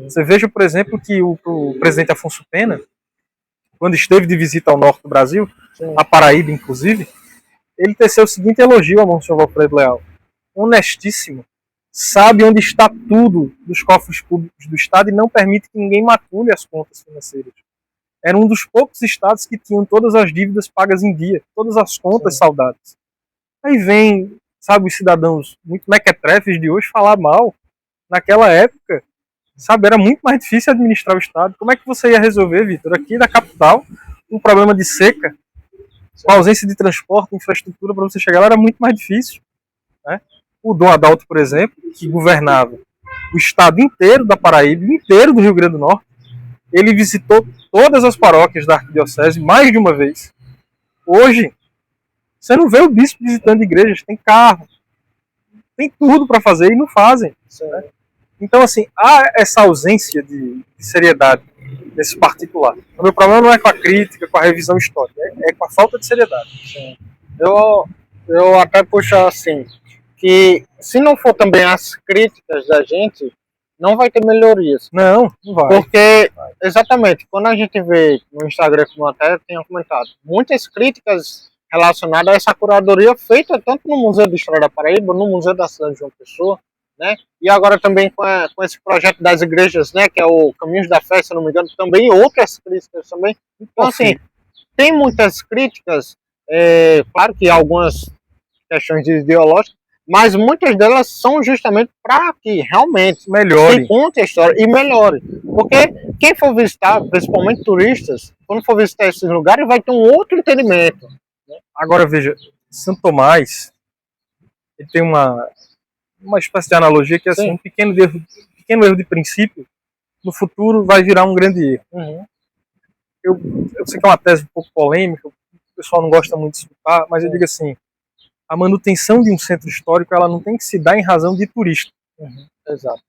Você veja, por exemplo, que o presidente Afonso Pena, quando esteve de visita ao norte do Brasil, sim, a Paraíba inclusive, ele teceu o seguinte elogio ao Monsenhor Valfredo Leal: honestíssimo, sabe onde está tudo dos cofres públicos do Estado e não permite que ninguém macule as contas financeiras. Era um dos poucos estados que tinham todas as dívidas pagas em dia, todas as contas, sim, saudadas. Aí vem, sabe, os cidadãos muito mequetrefes de hoje falar mal. Naquela época, sabe, era muito mais difícil administrar o Estado. Como é que você ia resolver, Vitor, aqui na capital, um problema de seca, com ausência de transporte, infraestrutura, para você chegar lá era muito mais difícil, né? O Dom Adalto, por exemplo, que governava o estado inteiro da Paraíba, inteiro do Rio Grande do Norte, ele visitou todas as paróquias da arquidiocese mais de uma vez. Hoje, você não vê o bispo visitando igrejas, tem carro, tem tudo para fazer e não fazem. Né? Então, assim, há essa ausência de seriedade nesse particular. O meu problema não é com a crítica, com a revisão histórica, é com a falta de seriedade. Sim. Eu até puxo assim, que se não for também as críticas da gente, não vai ter melhorias. Não vai. Porque, exatamente, quando a gente vê no Instagram, como até tenho comentado, muitas críticas relacionadas a essa curadoria feita tanto no Museu de História da Paraíba, no Museu da Cidade de João Pessoa, né? E agora também com esse projeto das igrejas, né? Que é o Caminhos da Fé, se não me engano, também outras críticas também. Então, assim, tem muitas críticas, claro que algumas questões ideológicas, mas muitas delas são justamente para que realmente melhore, se conte a história e melhore. Porque quem for visitar, principalmente turistas, quando for visitar esses lugares, vai ter um outro entendimento. Né? Agora veja, Santo Tomás, ele tem uma espécie de analogia que é assim, um pequeno erro de princípio, no futuro vai virar um grande erro. Uhum. Eu sei que é uma tese um pouco polêmica, o pessoal não gosta muito de escutar, mas eu digo assim, a manutenção de um centro histórico ela não tem que se dar em razão de turista. Uhum. Exato.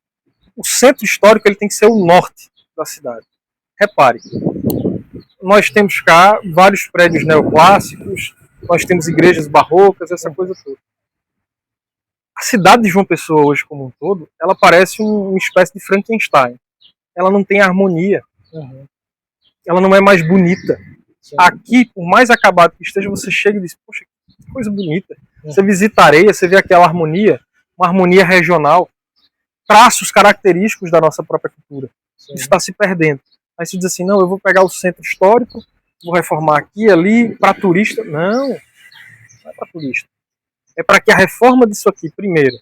O centro histórico ele tem que ser o norte da cidade. Repare, nós temos cá vários prédios neoclássicos, nós temos igrejas barrocas, essa coisa toda. A cidade de João Pessoa hoje como um todo, ela parece uma espécie de Frankenstein. Ela não tem harmonia. Uhum. Ela não é mais bonita. Sim. Aqui, por mais acabado que esteja, você chega e diz, poxa, que coisa bonita. Você visita a areia, você vê aquela harmonia, uma harmonia regional, traços característicos da nossa própria cultura. Sim. Isso está se perdendo. Aí você diz assim, não, eu vou pegar o centro histórico, vou reformar aqui, ali, para turista. Não é para turista. É para que a reforma disso aqui, primeiro,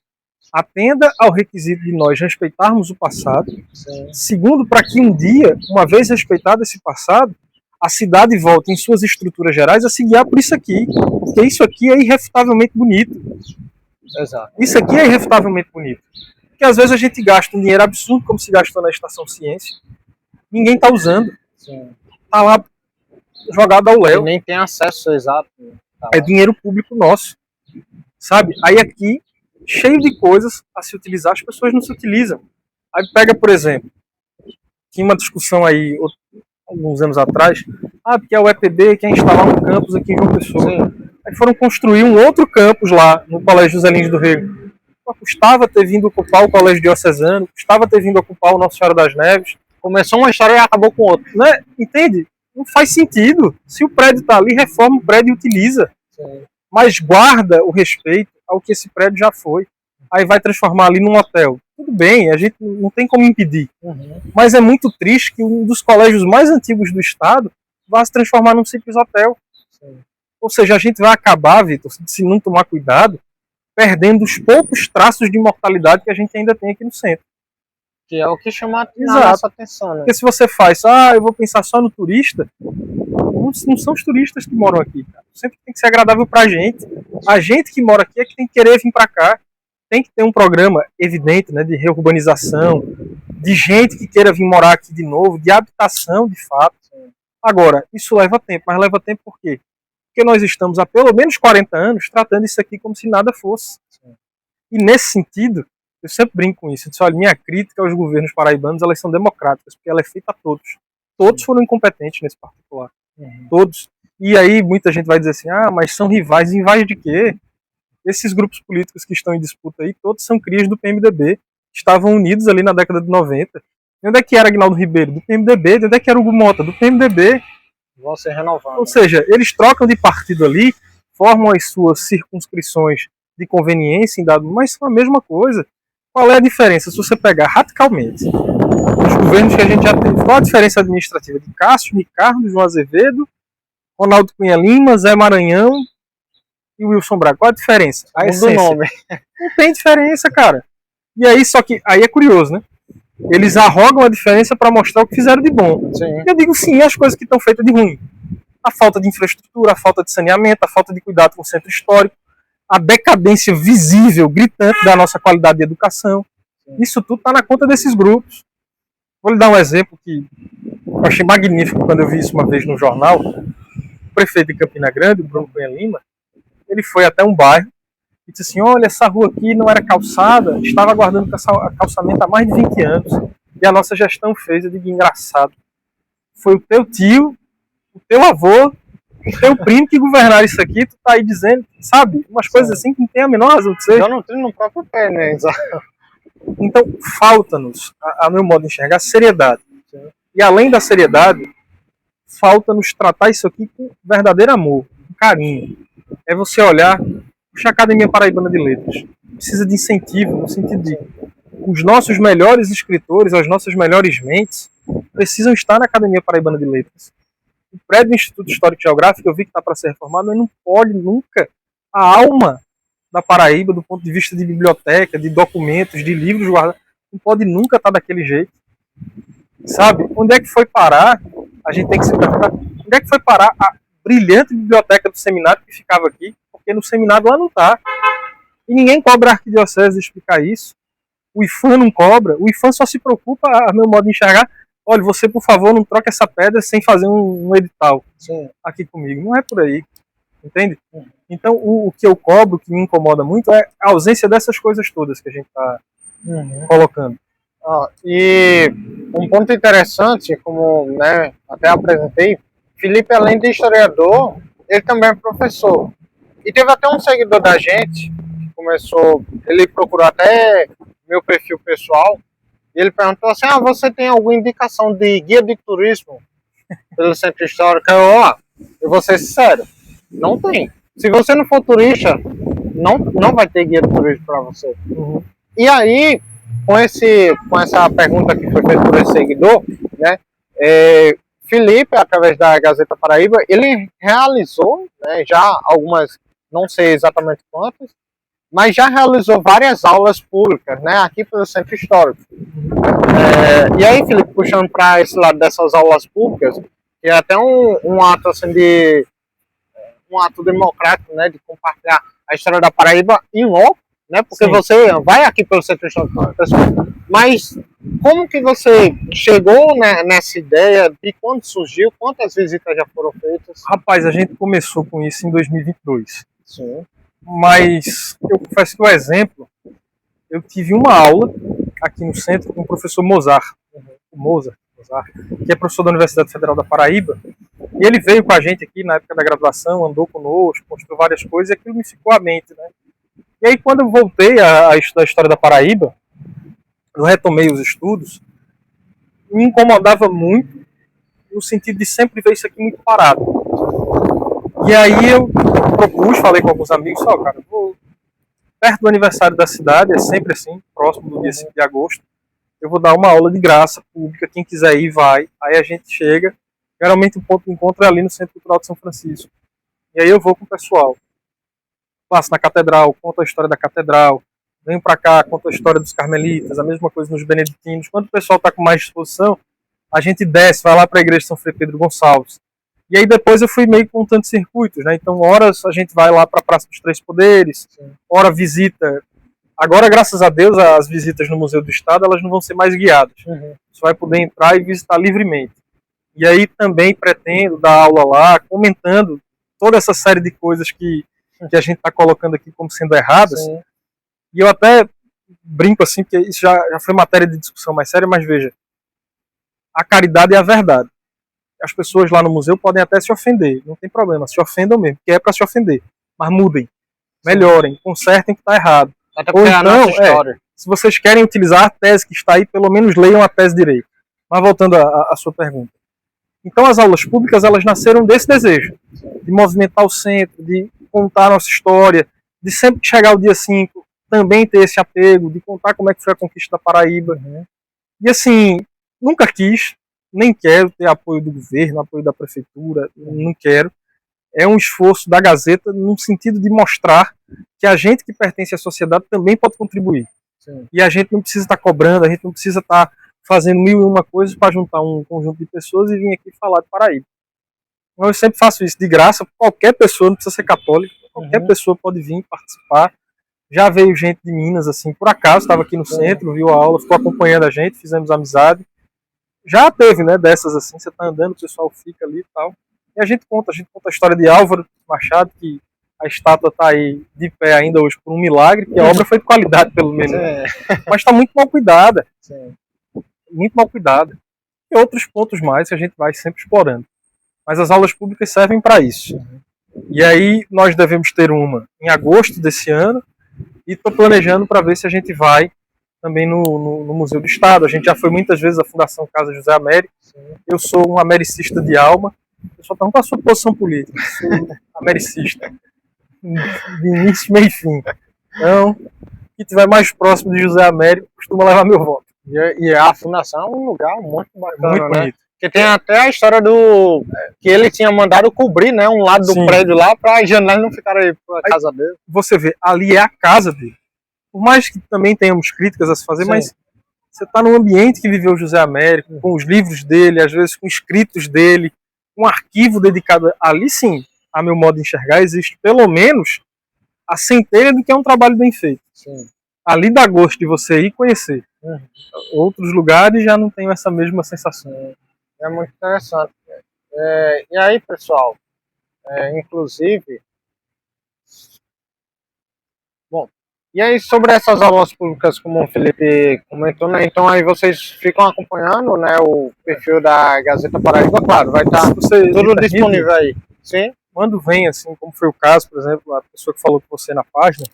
atenda ao requisito de nós respeitarmos o passado. Sim. Segundo, para que um dia, uma vez respeitado esse passado, a cidade volta em suas estruturas gerais a se guiar por isso aqui. Porque isso aqui é irrefutavelmente bonito. Exato. Isso aqui é irrefutavelmente bonito. Porque às vezes a gente gasta um dinheiro absurdo, como se gastou na Estação Ciência. Ninguém está usando. Está lá jogado ao léu. Nem tem acesso exato. Tá, é dinheiro público nosso. Sabe? Aí aqui, cheio de coisas a se utilizar, as pessoas não se utilizam. Aí pega, por exemplo, tinha uma discussão aí alguns anos atrás, porque a UEPB quer instalar um campus aqui em João Pessoa. Sim. Aí foram construir um outro campus lá no Colégio José Lins do Rego. Custava ter vindo ocupar o Colégio Diocesano, custava ter vindo ocupar o Nossa Senhora das Neves. Começou uma história e acabou com outra. Né? Entende? Não faz sentido. Se o prédio está ali, reforma o prédio e utiliza. Sim. Mas guarda o respeito ao que esse prédio já foi. Aí vai transformar ali num hotel. Tudo bem, a gente não tem como impedir. Uhum. Mas é muito triste que um dos colégios mais antigos do estado vá se transformar num simples hotel. Sim. Ou seja, a gente vai acabar, Vitor, se não tomar cuidado, perdendo os poucos traços de imortalidade que a gente ainda tem aqui no centro. Que é o que chama a nossa atenção. Né? Porque se você faz, eu vou pensar só no turista, não são os turistas que moram aqui. Cara. O centro tem que ser agradável pra gente. A gente que mora aqui é que tem que querer vir pra cá. tem que ter um programa evidente, né, de reurbanização, de gente que queira vir morar aqui de novo, de habitação de fato. Agora, isso leva tempo, mas leva tempo por quê? Porque nós estamos há pelo menos 40 anos tratando isso aqui como se nada fosse. E nesse sentido, eu sempre brinco com isso. Eu disse, olha, minha crítica aos governos paraibanos, elas são democráticas, porque ela é feita a todos. Todos foram incompetentes nesse particular. Todos. E aí muita gente vai dizer assim, mas são rivais. Rivais de quê? Esses grupos políticos que estão em disputa aí, todos são crias do PMDB. Estavam unidos ali na década de 90. De onde é que era Aguinaldo Ribeiro? Do PMDB. De onde é que era Hugo Mota? Do PMDB. Vão ser renovados. Ou seja, eles trocam de partido ali, formam as suas circunscrições de conveniência em dado, mas são a mesma coisa. Qual é a diferença se você pegar radicalmente os governos que a gente já teve? Qual a diferença administrativa de Cássio, Ricardo, João Azevedo, Ronaldo Cunha Lima, Zé Maranhão e Wilson Braga? Qual a diferença? A essência. Nome. Não tem diferença, cara. E aí, só que aí é curioso, né? Eles arrogam a diferença para mostrar o que fizeram de bom. Sim. Eu digo sim, as coisas que estão feitas de ruim. A falta de infraestrutura, a falta de saneamento, a falta de cuidado com o centro histórico, a decadência visível, gritante da nossa qualidade de educação. Isso tudo está na conta desses grupos. Vou lhe dar um exemplo que eu achei magnífico quando eu vi isso uma vez no jornal. O prefeito de Campina Grande, o Bruno Cunha Lima, ele foi até um bairro e disse assim, olha, essa rua aqui não era calçada, estava aguardando calçamento há mais de 20 anos e a nossa gestão fez. Eu digo, engraçado. Foi o teu tio, o teu avô, o teu primo que governaram isso aqui, tu tá aí dizendo, sabe? Umas coisas assim que não tem a menor razão de ser. Já não tem no próprio pé, né? Então, falta-nos, a meu modo de enxergar, seriedade. E além da seriedade, falta-nos tratar isso aqui com verdadeiro amor, com carinho. É você olhar, puxa a Academia Paraibana de Letras. Precisa de incentivo, no sentido de os nossos melhores escritores, as nossas melhores mentes, precisam estar na Academia Paraibana de Letras. O prédio do Instituto Histórico e Geográfico, eu vi que está para ser reformado, mas não pode nunca. A alma da Paraíba, do ponto de vista de biblioteca, de documentos, de livros guardados, não pode nunca estar daquele jeito. Sabe? Onde é que foi parar? A gente tem que se perguntar. Onde é que foi parar a brilhante biblioteca do seminário que ficava aqui? Porque no seminário lá não está. E ninguém cobra a arquidiocese de explicar isso. O IFAM não cobra. O IFAM só se preocupa, a meu modo de enxergar, olha, você, por favor, não troque essa pedra sem fazer um edital. Sim. Aqui comigo. Não é por aí. Entende? Então, o que eu cobro, que me incomoda muito, é a ausência dessas coisas todas que a gente está colocando. E um ponto interessante, como, né, até apresentei, Felipe, além de historiador, ele também é professor. E teve até um seguidor da gente, que começou, ele procurou até meu perfil pessoal, e ele perguntou assim, você tem alguma indicação de guia de turismo pelo centro histórico? Eu vou ser sincero, não tem. Se você não for turista, não vai ter guia de turismo para você. E aí, com essa pergunta que foi feita por esse seguidor, né, Felipe, através da Gazeta Paraíba, ele realizou, né, já algumas, não sei exatamente quantas, mas já realizou várias aulas públicas, né, aqui pelo Centro Histórico. E aí, Felipe, puxando para esse lado dessas aulas públicas, que é até um ato assim um ato democrático, né, de compartilhar a história da Paraíba em loco, né, porque sim, você vai aqui pelo Centro Histórico, mas como que você chegou, né, nessa ideia, de quando surgiu, quantas visitas já foram feitas? Rapaz, a gente começou com isso em 2022. Sim. Mas eu confesso que o exemplo, eu tive uma aula aqui no centro com o professor Mozart, que é professor da Universidade Federal da Paraíba, e ele veio com a gente aqui na época da graduação, andou conosco, mostrou várias coisas, e aquilo me ficou à mente, né? E aí, quando eu voltei a estudar a história da Paraíba, eu retomei os estudos, me incomodava muito, no sentido de sempre ver isso aqui muito parado. E aí eu propus, falei com alguns amigos, cara, vou perto do aniversário da cidade, é sempre assim, próximo do dia 5 de agosto, eu vou dar uma aula de graça pública, quem quiser ir vai, aí a gente chega, geralmente o ponto de encontro é ali no Centro Cultural de São Francisco. E aí eu vou com o pessoal, passo na catedral, conto a história da catedral, venho para cá, conto a história dos carmelitas, a mesma coisa nos beneditinos. Quando o pessoal está com mais disposição, a gente desce, vai lá para a igreja de São Frei Pedro Gonçalves. E aí depois eu fui meio contando circuitos, né? Então, horas a gente vai lá para a Praça dos Três Poderes, sim, hora visita Agora, graças a Deus, as visitas no Museu do Estado elas não vão ser mais guiadas. Uhum. Você vai poder entrar e visitar livremente. E aí também pretendo dar aula lá, comentando toda essa série de coisas que a gente está colocando aqui como sendo erradas. Sim. E eu até brinco assim, porque isso já foi matéria de discussão mais séria, mas veja, a caridade é a verdade. As pessoas lá no museu podem até se ofender, não tem problema, se ofendam mesmo, porque é para se ofender. Mas mudem, melhorem, consertem o que está errado. Até Ou porque é a nossa então, história. se vocês querem utilizar a tese que está aí, pelo menos leiam a tese direito. Mas voltando à sua pergunta. Então as aulas públicas, elas nasceram desse desejo, de movimentar o centro, de contar a nossa história, de sempre que chegar o dia 5, também ter esse apego, de contar como é que foi a conquista da Paraíba. Uhum. E assim, nunca quis, nem quero ter apoio do governo, apoio da prefeitura, não quero. É um esforço da Gazeta no sentido de mostrar que a gente que pertence à sociedade também pode contribuir. Sim. E a gente não precisa estar cobrando, a gente não precisa estar fazendo 1001 coisas para juntar um conjunto de pessoas e vir aqui falar de Paraíba. Então, eu sempre faço isso de graça, qualquer pessoa, não precisa ser católico, qualquer pessoa pode vir participar. Já veio gente de Minas, assim, por acaso, estava aqui no centro, viu a aula, ficou acompanhando a gente, fizemos amizade. Já teve, né, dessas assim, você tá andando, o pessoal fica ali e tal. E a gente conta a história de Álvaro Machado, que a estátua tá aí de pé ainda hoje por um milagre, que a obra foi de qualidade, pelo menos. Mas está muito mal cuidada. Sim. Muito mal cuidada. E outros pontos mais que a gente vai sempre explorando. Mas as aulas públicas servem para isso. E aí nós devemos ter uma em agosto desse ano, e estou planejando para ver se a gente vai também no Museu do Estado. A gente já foi muitas vezes à Fundação Casa José Américo. Eu sou um americista de alma. Eu só pergunto a sua posição política. Eu sou americista. De início, meio e fim. Então, quem estiver mais próximo de José Américo costuma levar meu voto. E a fundação é um lugar muito bacana, Muito né? bonito. Porque tem até a história do que ele tinha mandado cobrir, né, um lado do Sim. prédio lá para as janelas não ficarem para casa dele. Você vê, ali é a casa dele. Por mais que também tenhamos críticas a se fazer, Sim. mas você está num ambiente que viveu José Américo, com os livros dele, às vezes com escritos dele, um arquivo dedicado ali, sim, a meu modo de enxergar, existe pelo menos a centelha do que é um trabalho bem feito. Sim. Ali dá gosto de você ir conhecer. Outros lugares já não tenho essa mesma sensação. É muito interessante. E aí, pessoal, inclusive, bom, e aí sobre essas aulas públicas, como o Felipe comentou, né, então aí vocês ficam acompanhando, né, o perfil da Gazeta Paraíba, claro, vai estar tudo disponível aí. Sim? Quando vem, assim, como foi o caso, por exemplo, a pessoa que falou com você na página,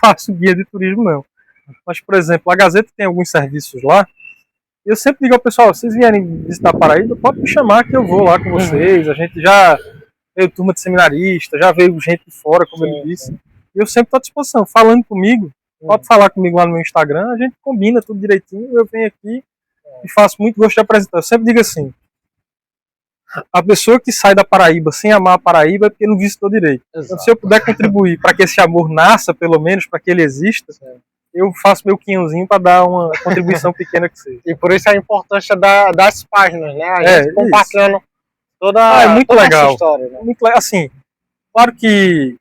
faço guia de turismo não. Mas, por exemplo, a Gazeta tem alguns serviços lá, e eu sempre digo ao pessoal, se vocês vierem visitar Paraíba, pode me chamar que eu vou lá com vocês. A gente já veio turma de seminarista, já veio gente de fora, como ele disse. E eu sempre estou à disposição, falando comigo, pode falar comigo lá no meu Instagram, a gente combina tudo direitinho, eu venho aqui e faço muito gosto de apresentar. Eu sempre digo assim, a pessoa que sai da Paraíba sem amar a Paraíba é porque não visitou direito. Então, se eu puder contribuir para que esse amor nasça, pelo menos, para que ele exista, eu faço meu quinhãozinho para dar uma contribuição pequena que seja. E por isso a importância das páginas, né? A gente compartilhando toda, muito toda legal. essa história. Né? Muito legal. Assim, claro que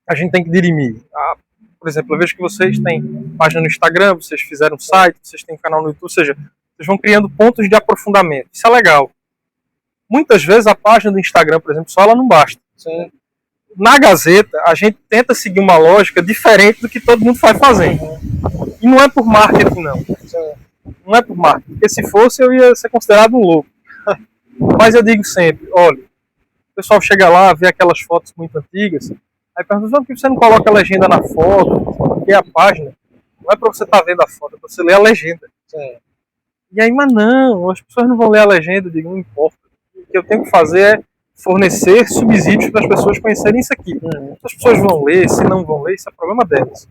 a gente tem que dirimir. Por exemplo, eu vejo que vocês têm página no Instagram, vocês fizeram um site, vocês têm um canal no YouTube, ou seja, vocês vão criando pontos de aprofundamento. Isso é legal. Muitas vezes a página do Instagram, por exemplo, só ela não basta. Sim. Na Gazeta, a gente tenta seguir uma lógica diferente do que todo mundo faz fazendo. E não é por marketing, não. Sim. Não é por marketing. Porque se fosse, eu ia ser considerado um louco. Mas eu digo sempre, olha, o pessoal chega lá, vê aquelas fotos muito antigas, aí pergunta, por que você não coloca a legenda na foto? Porque a página não é para você estar vendo a foto, é para você ler a legenda. Sim. E aí, mas não, as pessoas não vão ler a legenda, eu digo, não importa. O que eu tenho que fazer é fornecer subsídios para as pessoas conhecerem isso aqui. Se as pessoas vão ler, se não vão ler, isso é problema delas.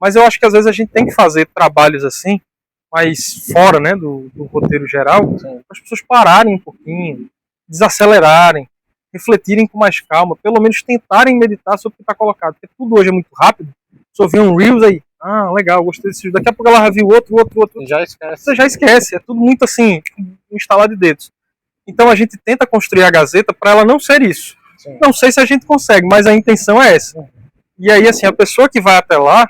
Mas eu acho que às vezes a gente tem que fazer trabalhos assim, mas fora, né, do roteiro geral, para as pessoas pararem um pouquinho, desacelerarem, refletirem com mais calma, pelo menos tentarem meditar sobre o que está colocado. Porque tudo hoje é muito rápido. Só vê um Reels aí, legal, gostei desse vídeo. Daqui a pouco ela já viu outro. Já esquece. Você já esquece, é tudo muito assim, instalar de dedos. Então a gente tenta construir a Gazeta para ela não ser isso. Sim. Não sei se a gente consegue, mas a intenção é essa. E aí, assim, a pessoa que vai até lá,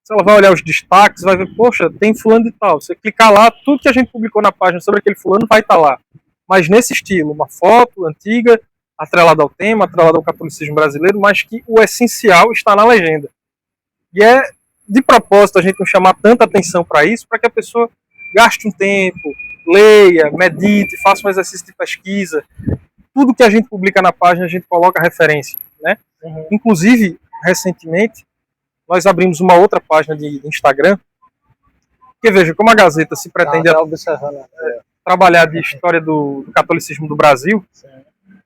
se ela vai olhar os destaques, vai ver, poxa, tem fulano de tal. Você clicar lá, tudo que a gente publicou na página sobre aquele fulano vai estar lá. Mas nesse estilo, uma foto antiga, atrelada ao tema, atrelada ao catolicismo brasileiro, mas que o essencial está na legenda. E é de propósito a gente não chamar tanta atenção para isso, para que a pessoa gaste um tempo, leia, medite, faça um exercício de pesquisa. Tudo que a gente publica na página, a gente coloca referência, né? Inclusive, recentemente, nós abrimos uma outra página de Instagram, porque veja, como a Gazeta se pretende trabalhar de história do catolicismo do Brasil,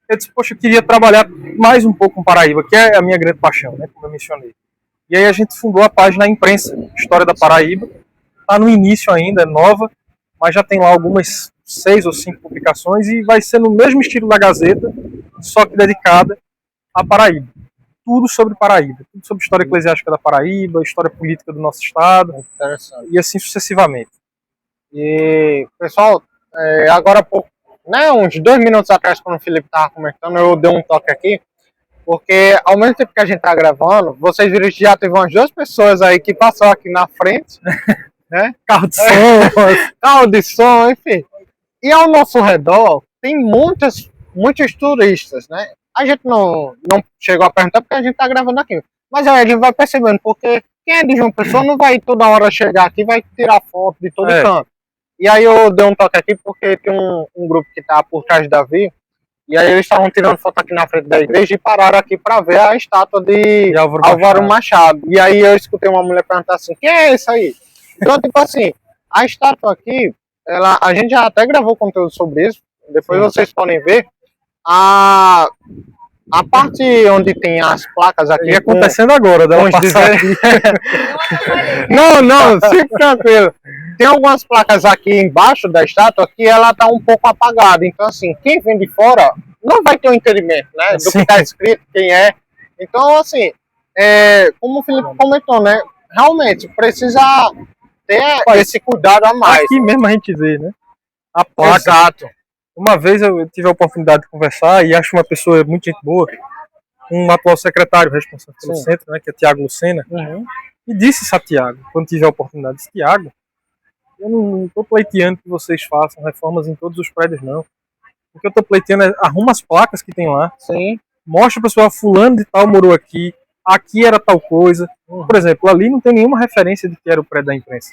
eu disse, poxa, eu queria trabalhar mais um pouco com Paraíba, que é a minha grande paixão, né, como eu mencionei. E aí a gente fundou a página Imprensa, História da Paraíba, está no início ainda, é nova, mas já tem lá algumas 6 ou 5 publicações e vai ser no mesmo estilo da Gazeta, só que dedicada à Paraíba. Tudo sobre Paraíba, tudo sobre história eclesiástica da Paraíba, história política do nosso estado, e assim sucessivamente. E, pessoal, agora há pouco, né, uns 2 minutos atrás, quando o Felipe estava comentando, eu dei um toque aqui, porque ao mesmo tempo que a gente está gravando, vocês viram que já teve umas 2 pessoas aí que passaram aqui na frente, né? Carro de som, carro de som, enfim. E ao nosso redor tem muitos turistas, né? A gente não chegou a perguntar porque a gente está gravando aqui. Mas aí a gente vai percebendo, porque quem é de João Pessoa não vai toda hora chegar aqui e vai tirar foto de todo canto. E aí eu dei um toque aqui porque tem um grupo que está por trás de Davi, e aí eles estavam tirando foto aqui na frente da igreja e pararam aqui para ver a estátua de Álvaro Machado. E aí eu escutei uma mulher perguntar assim, quem é esse aí? Então, tipo assim, a estátua aqui, a gente já até gravou conteúdo sobre isso, depois vocês podem ver. A parte onde tem as placas aqui... E acontecendo agora, dela passar aqui. Não, fique tranquilo. Tem algumas placas aqui embaixo da estátua que ela tá um pouco apagada. Então, assim, quem vem de fora não vai ter um entendimento, né? Do que tá escrito, quem é. Então, assim, como o Felipe comentou, né? Realmente, precisa ter esse cuidado a mais. Aqui mesmo a gente vê, né? A placa. Exato. Uma vez eu tive a oportunidade de conversar e acho uma pessoa muito gente boa, um atual secretário responsável pelo centro, né, que é Tiago Lucena, e disse isso a Tiago, quando tive a oportunidade, disse, Tiago, eu não estou pleiteando que vocês façam reformas em todos os prédios, não. O que eu estou pleiteando é arruma as placas que tem lá, mostra para o pessoal, fulano de tal morou aqui era tal coisa. Por exemplo, ali não tem nenhuma referência de que era o prédio da imprensa.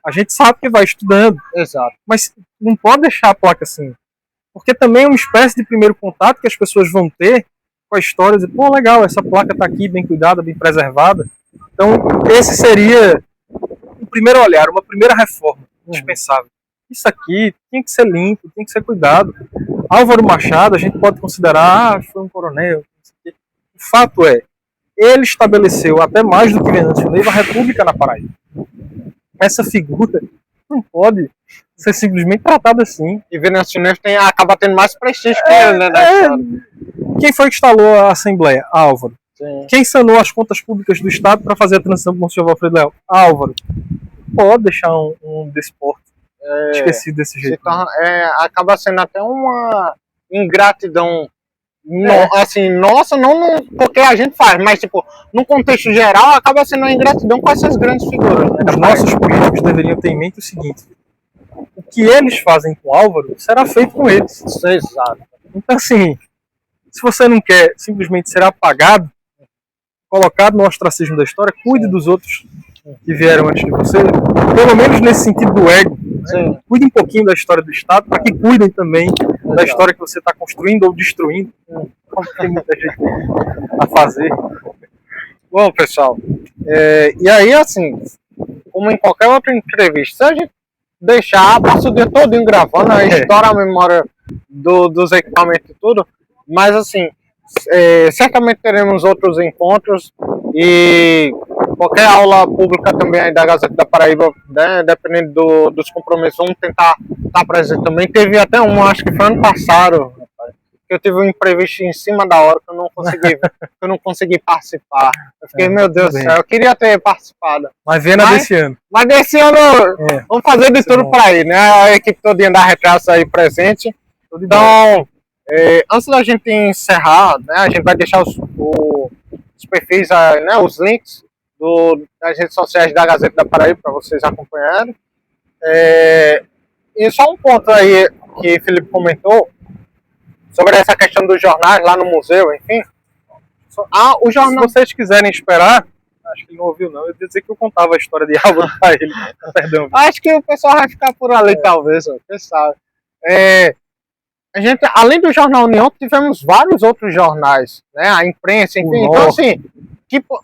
A gente sabe que vai estudando, mas não pode deixar a placa assim. Porque também é uma espécie de primeiro contato que as pessoas vão ter com a história, dizer, pô, legal, essa placa está aqui bem cuidada, bem preservada. Então, esse seria o primeiro olhar, uma primeira reforma indispensável. Isso aqui tinha que ser limpo, tinha que ser cuidado. Álvaro Machado, a gente pode considerar, foi um coronel. O fato é, ele estabeleceu, até mais do que Venâncio Neiva, a República na Paraíba. Essa figura não pode ser simplesmente tratada assim. E Venâncio Neiva acaba tendo mais prestígio que ele, né? Quem foi que instalou a Assembleia? Álvaro. Quem sanou as contas públicas do Estado para fazer a transição com o senhor Alfredo Leal? Álvaro. Pode deixar um desporto esquecido desse jeito. Então, acaba sendo até uma ingratidão. Assim, nossa, não porque a gente faz, mas tipo, no contexto geral, acaba sendo uma ingratidão com essas grandes figuras. Né? Os nossos políticos deveriam ter em mente o seguinte: o que eles fazem com o Álvaro será feito com eles. Exato. Então, assim, se você não quer simplesmente ser apagado, colocado no ostracismo da história, cuide dos outros que vieram antes de você, pelo menos nesse sentido do ego. Né? Cuide um pouquinho da história do Estado, para que cuidem também da história que você está construindo ou destruindo. Como tem muita gente a fazer. Bom, pessoal, e aí, assim, como em qualquer outra entrevista, se a gente deixar, passa o dia todo gravando, a história, a memória dos equipamentos e tudo, mas assim, certamente teremos outros encontros e qualquer aula pública também aí da Gazeta da Paraíba, né, dependendo dos compromissos, vamos tentar estar presente também. Teve até acho que foi ano passado, que eu tive um imprevisto em cima da hora que eu não consegui participar. Eu fiquei, meu Deus do céu, eu queria ter participado. Mas vendo desse ano. Mas desse ano, vamos fazer de tudo para ir, né? A equipe todinha da Retraça aí presente. Então, antes da gente encerrar, né, a gente vai deixar os perfis, né, os links das redes sociais da Gazeta da Paraíba para vocês acompanharem. E só um ponto aí que o Felipe comentou sobre essa questão dos jornais lá no museu, enfim. O jornal, se vocês quiserem esperar, acho que ele não ouviu não, eu ia dizer que eu contava a história de Álvaro para ele. Perdão. Acho que o pessoal vai ficar por ali, talvez, quem sabe. A gente, além do Jornal União, tivemos vários outros jornais, né? A imprensa, enfim. Então, assim,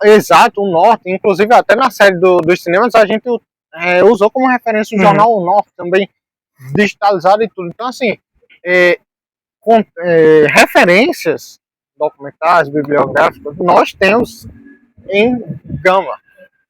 exato, o Norte, inclusive até na série dos cinemas, a gente usou como referência o Jornal O Norte, também digitalizado e tudo. Então, assim, referências documentais, bibliográficas, nós temos em gama.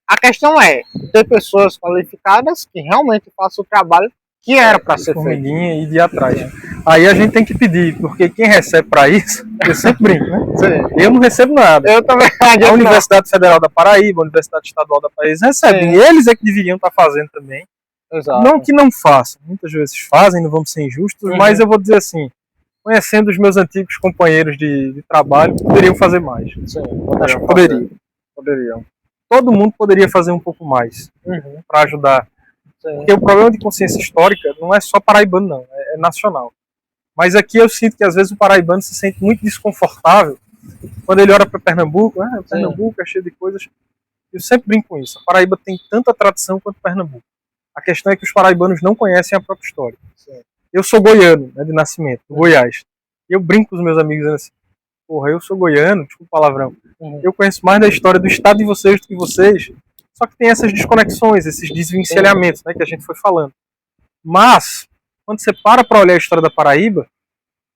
A questão é ter pessoas qualificadas que realmente façam o trabalho que era para ser feito. E de atrás. Aí a gente tem que pedir, porque quem recebe para isso, eu sempre brinco, né? Sim. Eu não recebo nada. Eu também. A Universidade Federal da Paraíba, a Universidade Estadual da Paraíba recebem. Eles é que deveriam estar fazendo também. Exato. Não que não façam, muitas vezes fazem, não vamos ser injustos, mas eu vou dizer assim, conhecendo os meus antigos companheiros de trabalho, poderiam fazer mais. Sim, acho que poderiam. Todo mundo poderia fazer um pouco mais para ajudar. Sim. Porque o problema de consciência histórica não é só paraibano, não, é nacional. Mas aqui eu sinto que às vezes o paraibano se sente muito desconfortável quando ele olha para Pernambuco. Pernambuco é cheio de coisas. Eu sempre brinco com isso. A Paraíba tem tanta tradição quanto Pernambuco. A questão é que os paraibanos não conhecem a própria história. Sim. Eu sou goiano, né, de nascimento, do Goiás. E eu brinco com os meus amigos assim, porra, eu sou goiano, desculpa o palavrão. Eu conheço mais da história do estado de vocês do que vocês. Só que tem essas desconexões, esses desvencilhamentos, né, que a gente foi falando. Mas, quando você para olhar a história da Paraíba,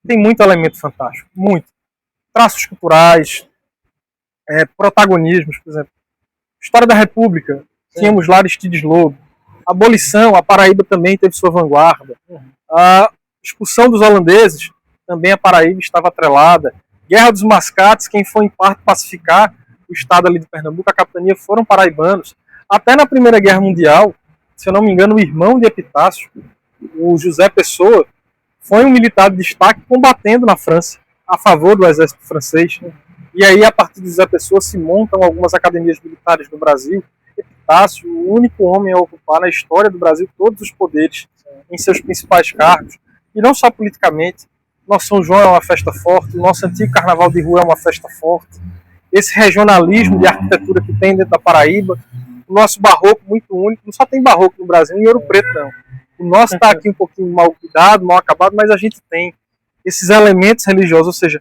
tem muito elemento fantástico, muito. Traços culturais, protagonismos, por exemplo. História da República, tínhamos lá Aristides Lobo. Abolição, a Paraíba também teve sua vanguarda. A expulsão dos holandeses, também a Paraíba estava atrelada. Guerra dos Mascates, quem foi em parte pacificar o estado ali de Pernambuco, a capitania, foram paraibanos. Até na Primeira Guerra Mundial, se eu não me engano, o irmão de Epitácio, o José Pessoa, foi um militar de destaque combatendo na França, a favor do exército francês. E aí, a partir de José Pessoa, se montam algumas academias militares no Brasil. Epitácio, o único homem a ocupar na história do Brasil todos os poderes em seus principais cargos. E não só politicamente. Nosso São João é uma festa forte, o nosso antigo Carnaval de Rua é uma festa forte. Esse regionalismo de arquitetura que tem dentro da Paraíba, o nosso barroco muito único, não só tem barroco no Brasil, em Ouro Preto não. O nosso está aqui um pouquinho mal cuidado, mal acabado, mas a gente tem esses elementos religiosos, ou seja,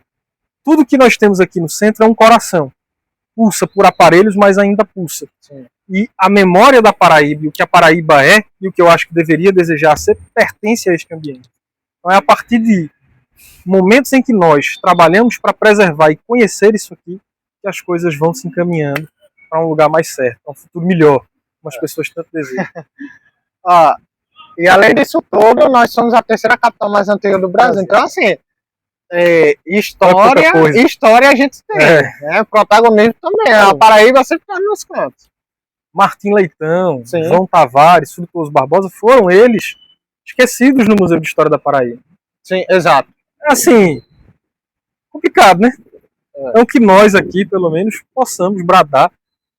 tudo que nós temos aqui no centro é um coração. Pulsa por aparelhos, mas ainda pulsa. Sim. E a memória da Paraíba, e o que a Paraíba é, e o que eu acho que deveria desejar ser, pertence a este ambiente. Então é a partir de momentos em que nós trabalhamos para preservar e conhecer isso aqui, que as coisas vão se encaminhando para um lugar mais certo, para um futuro melhor, como as pessoas tanto desejam. E além disso tudo, nós somos a terceira capital mais antiga do Brasil. Então, assim, história a gente tem. Né? Protagonismo também. A Paraíba sempre está nos cantos. Martim Leitão, João Tavares, Frutuoso Barbosa, foram eles esquecidos no Museu de História da Paraíba. Sim, exato. Assim, complicado, né? Então que nós aqui, pelo menos, possamos bradar,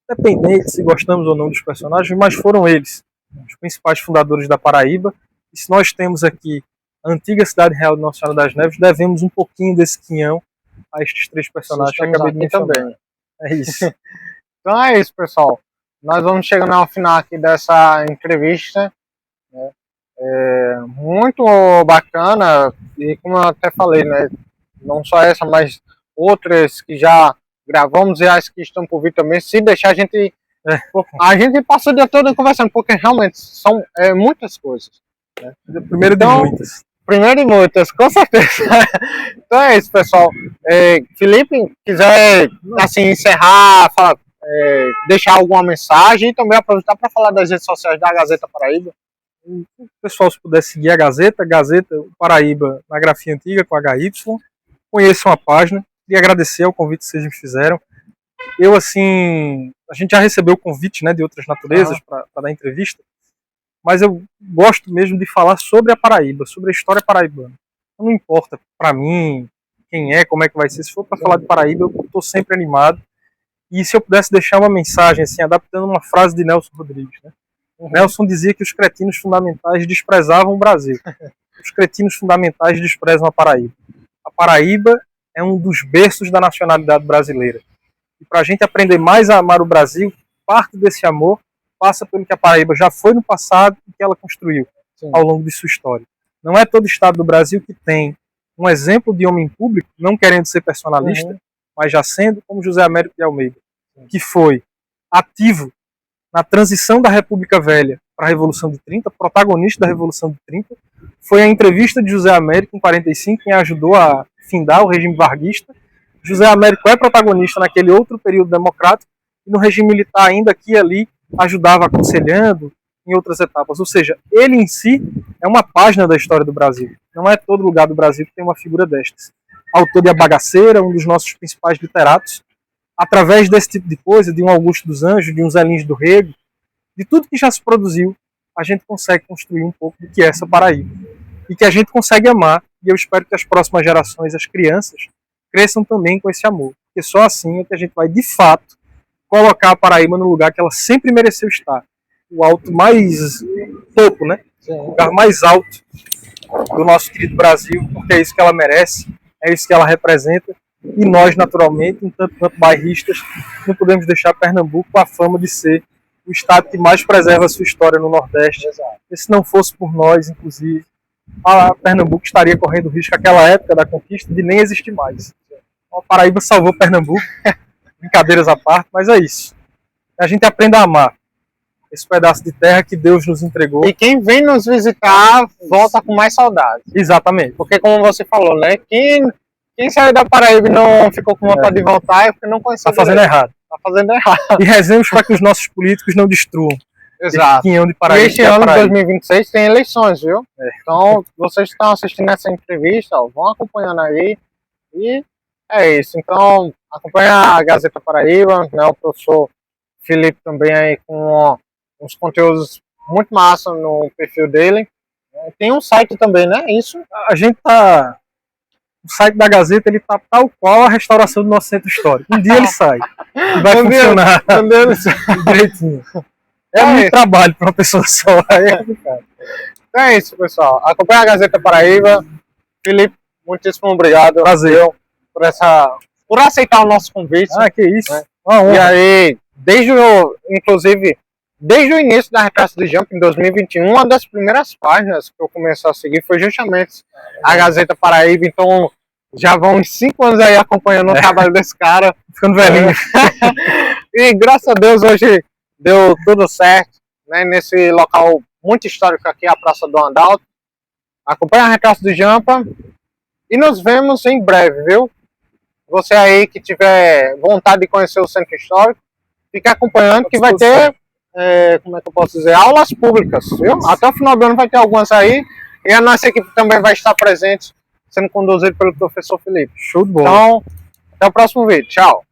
independente se gostamos ou não dos personagens, mas foram eles, os principais fundadores da Paraíba. E se nós temos aqui a antiga cidade real de Nossa Senhora das Neves, devemos um pouquinho desse quinhão a estes três personagens que acabei de mencionar. Também. É isso. Então é isso, pessoal. Nós vamos chegando ao final aqui dessa entrevista. Né? Muito bacana, e como eu até falei, né? Não só essa, mas outras que já gravamos e as que estão por vir também. Se deixar, a gente passa o dia todo conversando, porque realmente são muitas coisas. Né? Primeiro de muitas. Primeiro de muitas, com certeza. Então é isso, pessoal. Felipe, quiser assim, encerrar, deixar alguma mensagem e também aproveitar para falar das redes sociais da Gazeta Paraíba. O pessoal, se puder seguir a Gazeta Paraíba na grafia antiga com HY, conheçam a página e agradecer ao convite que vocês me fizeram. Eu, assim, a gente já recebeu convite, né, de outras naturezas para dar entrevista, mas eu gosto mesmo de falar sobre a Paraíba, sobre a história paraibana. Não importa para mim quem é, como é que vai ser, se for para falar de Paraíba, eu estou sempre animado. E se eu pudesse deixar uma mensagem, assim, adaptando uma frase de Nelson Rodrigues, né? Nelson dizia que os cretinos fundamentais desprezavam o Brasil. Os cretinos fundamentais desprezam a Paraíba. A Paraíba é um dos berços da nacionalidade brasileira. E para a gente aprender mais a amar o Brasil, parte desse amor passa pelo que a Paraíba já foi no passado e que ela construiu ao longo de sua história. Não é todo estado do Brasil que tem um exemplo de homem público, não querendo ser personalista, mas já sendo como José Américo de Almeida, que foi ativo na transição da República Velha para a Revolução de 30, protagonista da Revolução de 30, foi a entrevista de José Américo em 45 quem ajudou a findar o regime varguista. José Américo é protagonista naquele outro período democrático e no regime militar ainda aqui e ali ajudava aconselhando em outras etapas. Ou seja, ele em si é uma página da história do Brasil. Não é todo lugar do Brasil que tem uma figura destas. Autor de A Bagaceira, um dos nossos principais literatos, através desse tipo de coisa, de um Augusto dos Anjos, de um Zé Lins do Rego, de tudo que já se produziu, a gente consegue construir um pouco do que é essa Paraíba. E que a gente consegue amar, e eu espero que as próximas gerações, as crianças, cresçam também com esse amor. Porque só assim é que a gente vai, de fato, colocar a Paraíba no lugar que ela sempre mereceu estar. O alto mais topo, né? O lugar mais alto do nosso querido Brasil, porque é isso que ela merece, é isso que ela representa. E nós, naturalmente, um tanto quanto bairristas, não podemos deixar Pernambuco com a fama de ser o estado que mais preserva a sua história no Nordeste. E se não fosse por nós, inclusive, a Pernambuco estaria correndo risco naquela época da conquista de nem existir mais. A Paraíba salvou Pernambuco, brincadeiras à parte, mas é isso. A gente aprenda a amar esse pedaço de terra que Deus nos entregou. E quem vem nos visitar volta com mais saudade. Exatamente. Porque como você falou, né? Quem saiu da Paraíba e não ficou com vontade de voltar é porque não conheceu. Está fazendo errado. Está fazendo errado. E rezemos para que os nossos políticos não destruam. Exato. De Paraíba, e este ano de 2026 tem eleições, viu? Então, vocês que estão assistindo essa entrevista, ó, vão acompanhando aí. E é isso. Então, acompanha a Gazeta Paraíba, né? O professor Felipe também aí com uns conteúdos muito massa no perfil dele. Tem um site também, né? Isso. A gente tá... O site da Gazeta, ele tá tal qual a restauração do nosso centro histórico. Um dia ele sai. E vai funcionar direitinho. É muito trabalho para uma pessoa só. Então é isso, pessoal. Acompanha a Gazeta Paraíba. Felipe, muitíssimo obrigado. Prazer. Por aceitar o nosso convite. Ah, que isso. Né? E aí, inclusive, desde o início da Retrato de Jump, em 2021, uma das primeiras páginas que eu comecei a seguir foi justamente a Gazeta Paraíba. Então, já vão uns 5 anos aí acompanhando o trabalho desse cara. Ficando velhinho. E graças a Deus hoje deu tudo certo, né? Nesse local muito histórico aqui, a Praça do Andalto. Acompanha a Retrato de Jampa e nos vemos em breve, viu? Você aí que tiver vontade de conhecer o Centro Histórico, fique acompanhando que vai ter, como é que eu posso dizer, aulas públicas, viu? Até o final do ano vai ter algumas aí e a nossa equipe também vai estar presente, sendo conduzido pelo professor Felipe. Show de bola. Então, até o próximo vídeo. Tchau.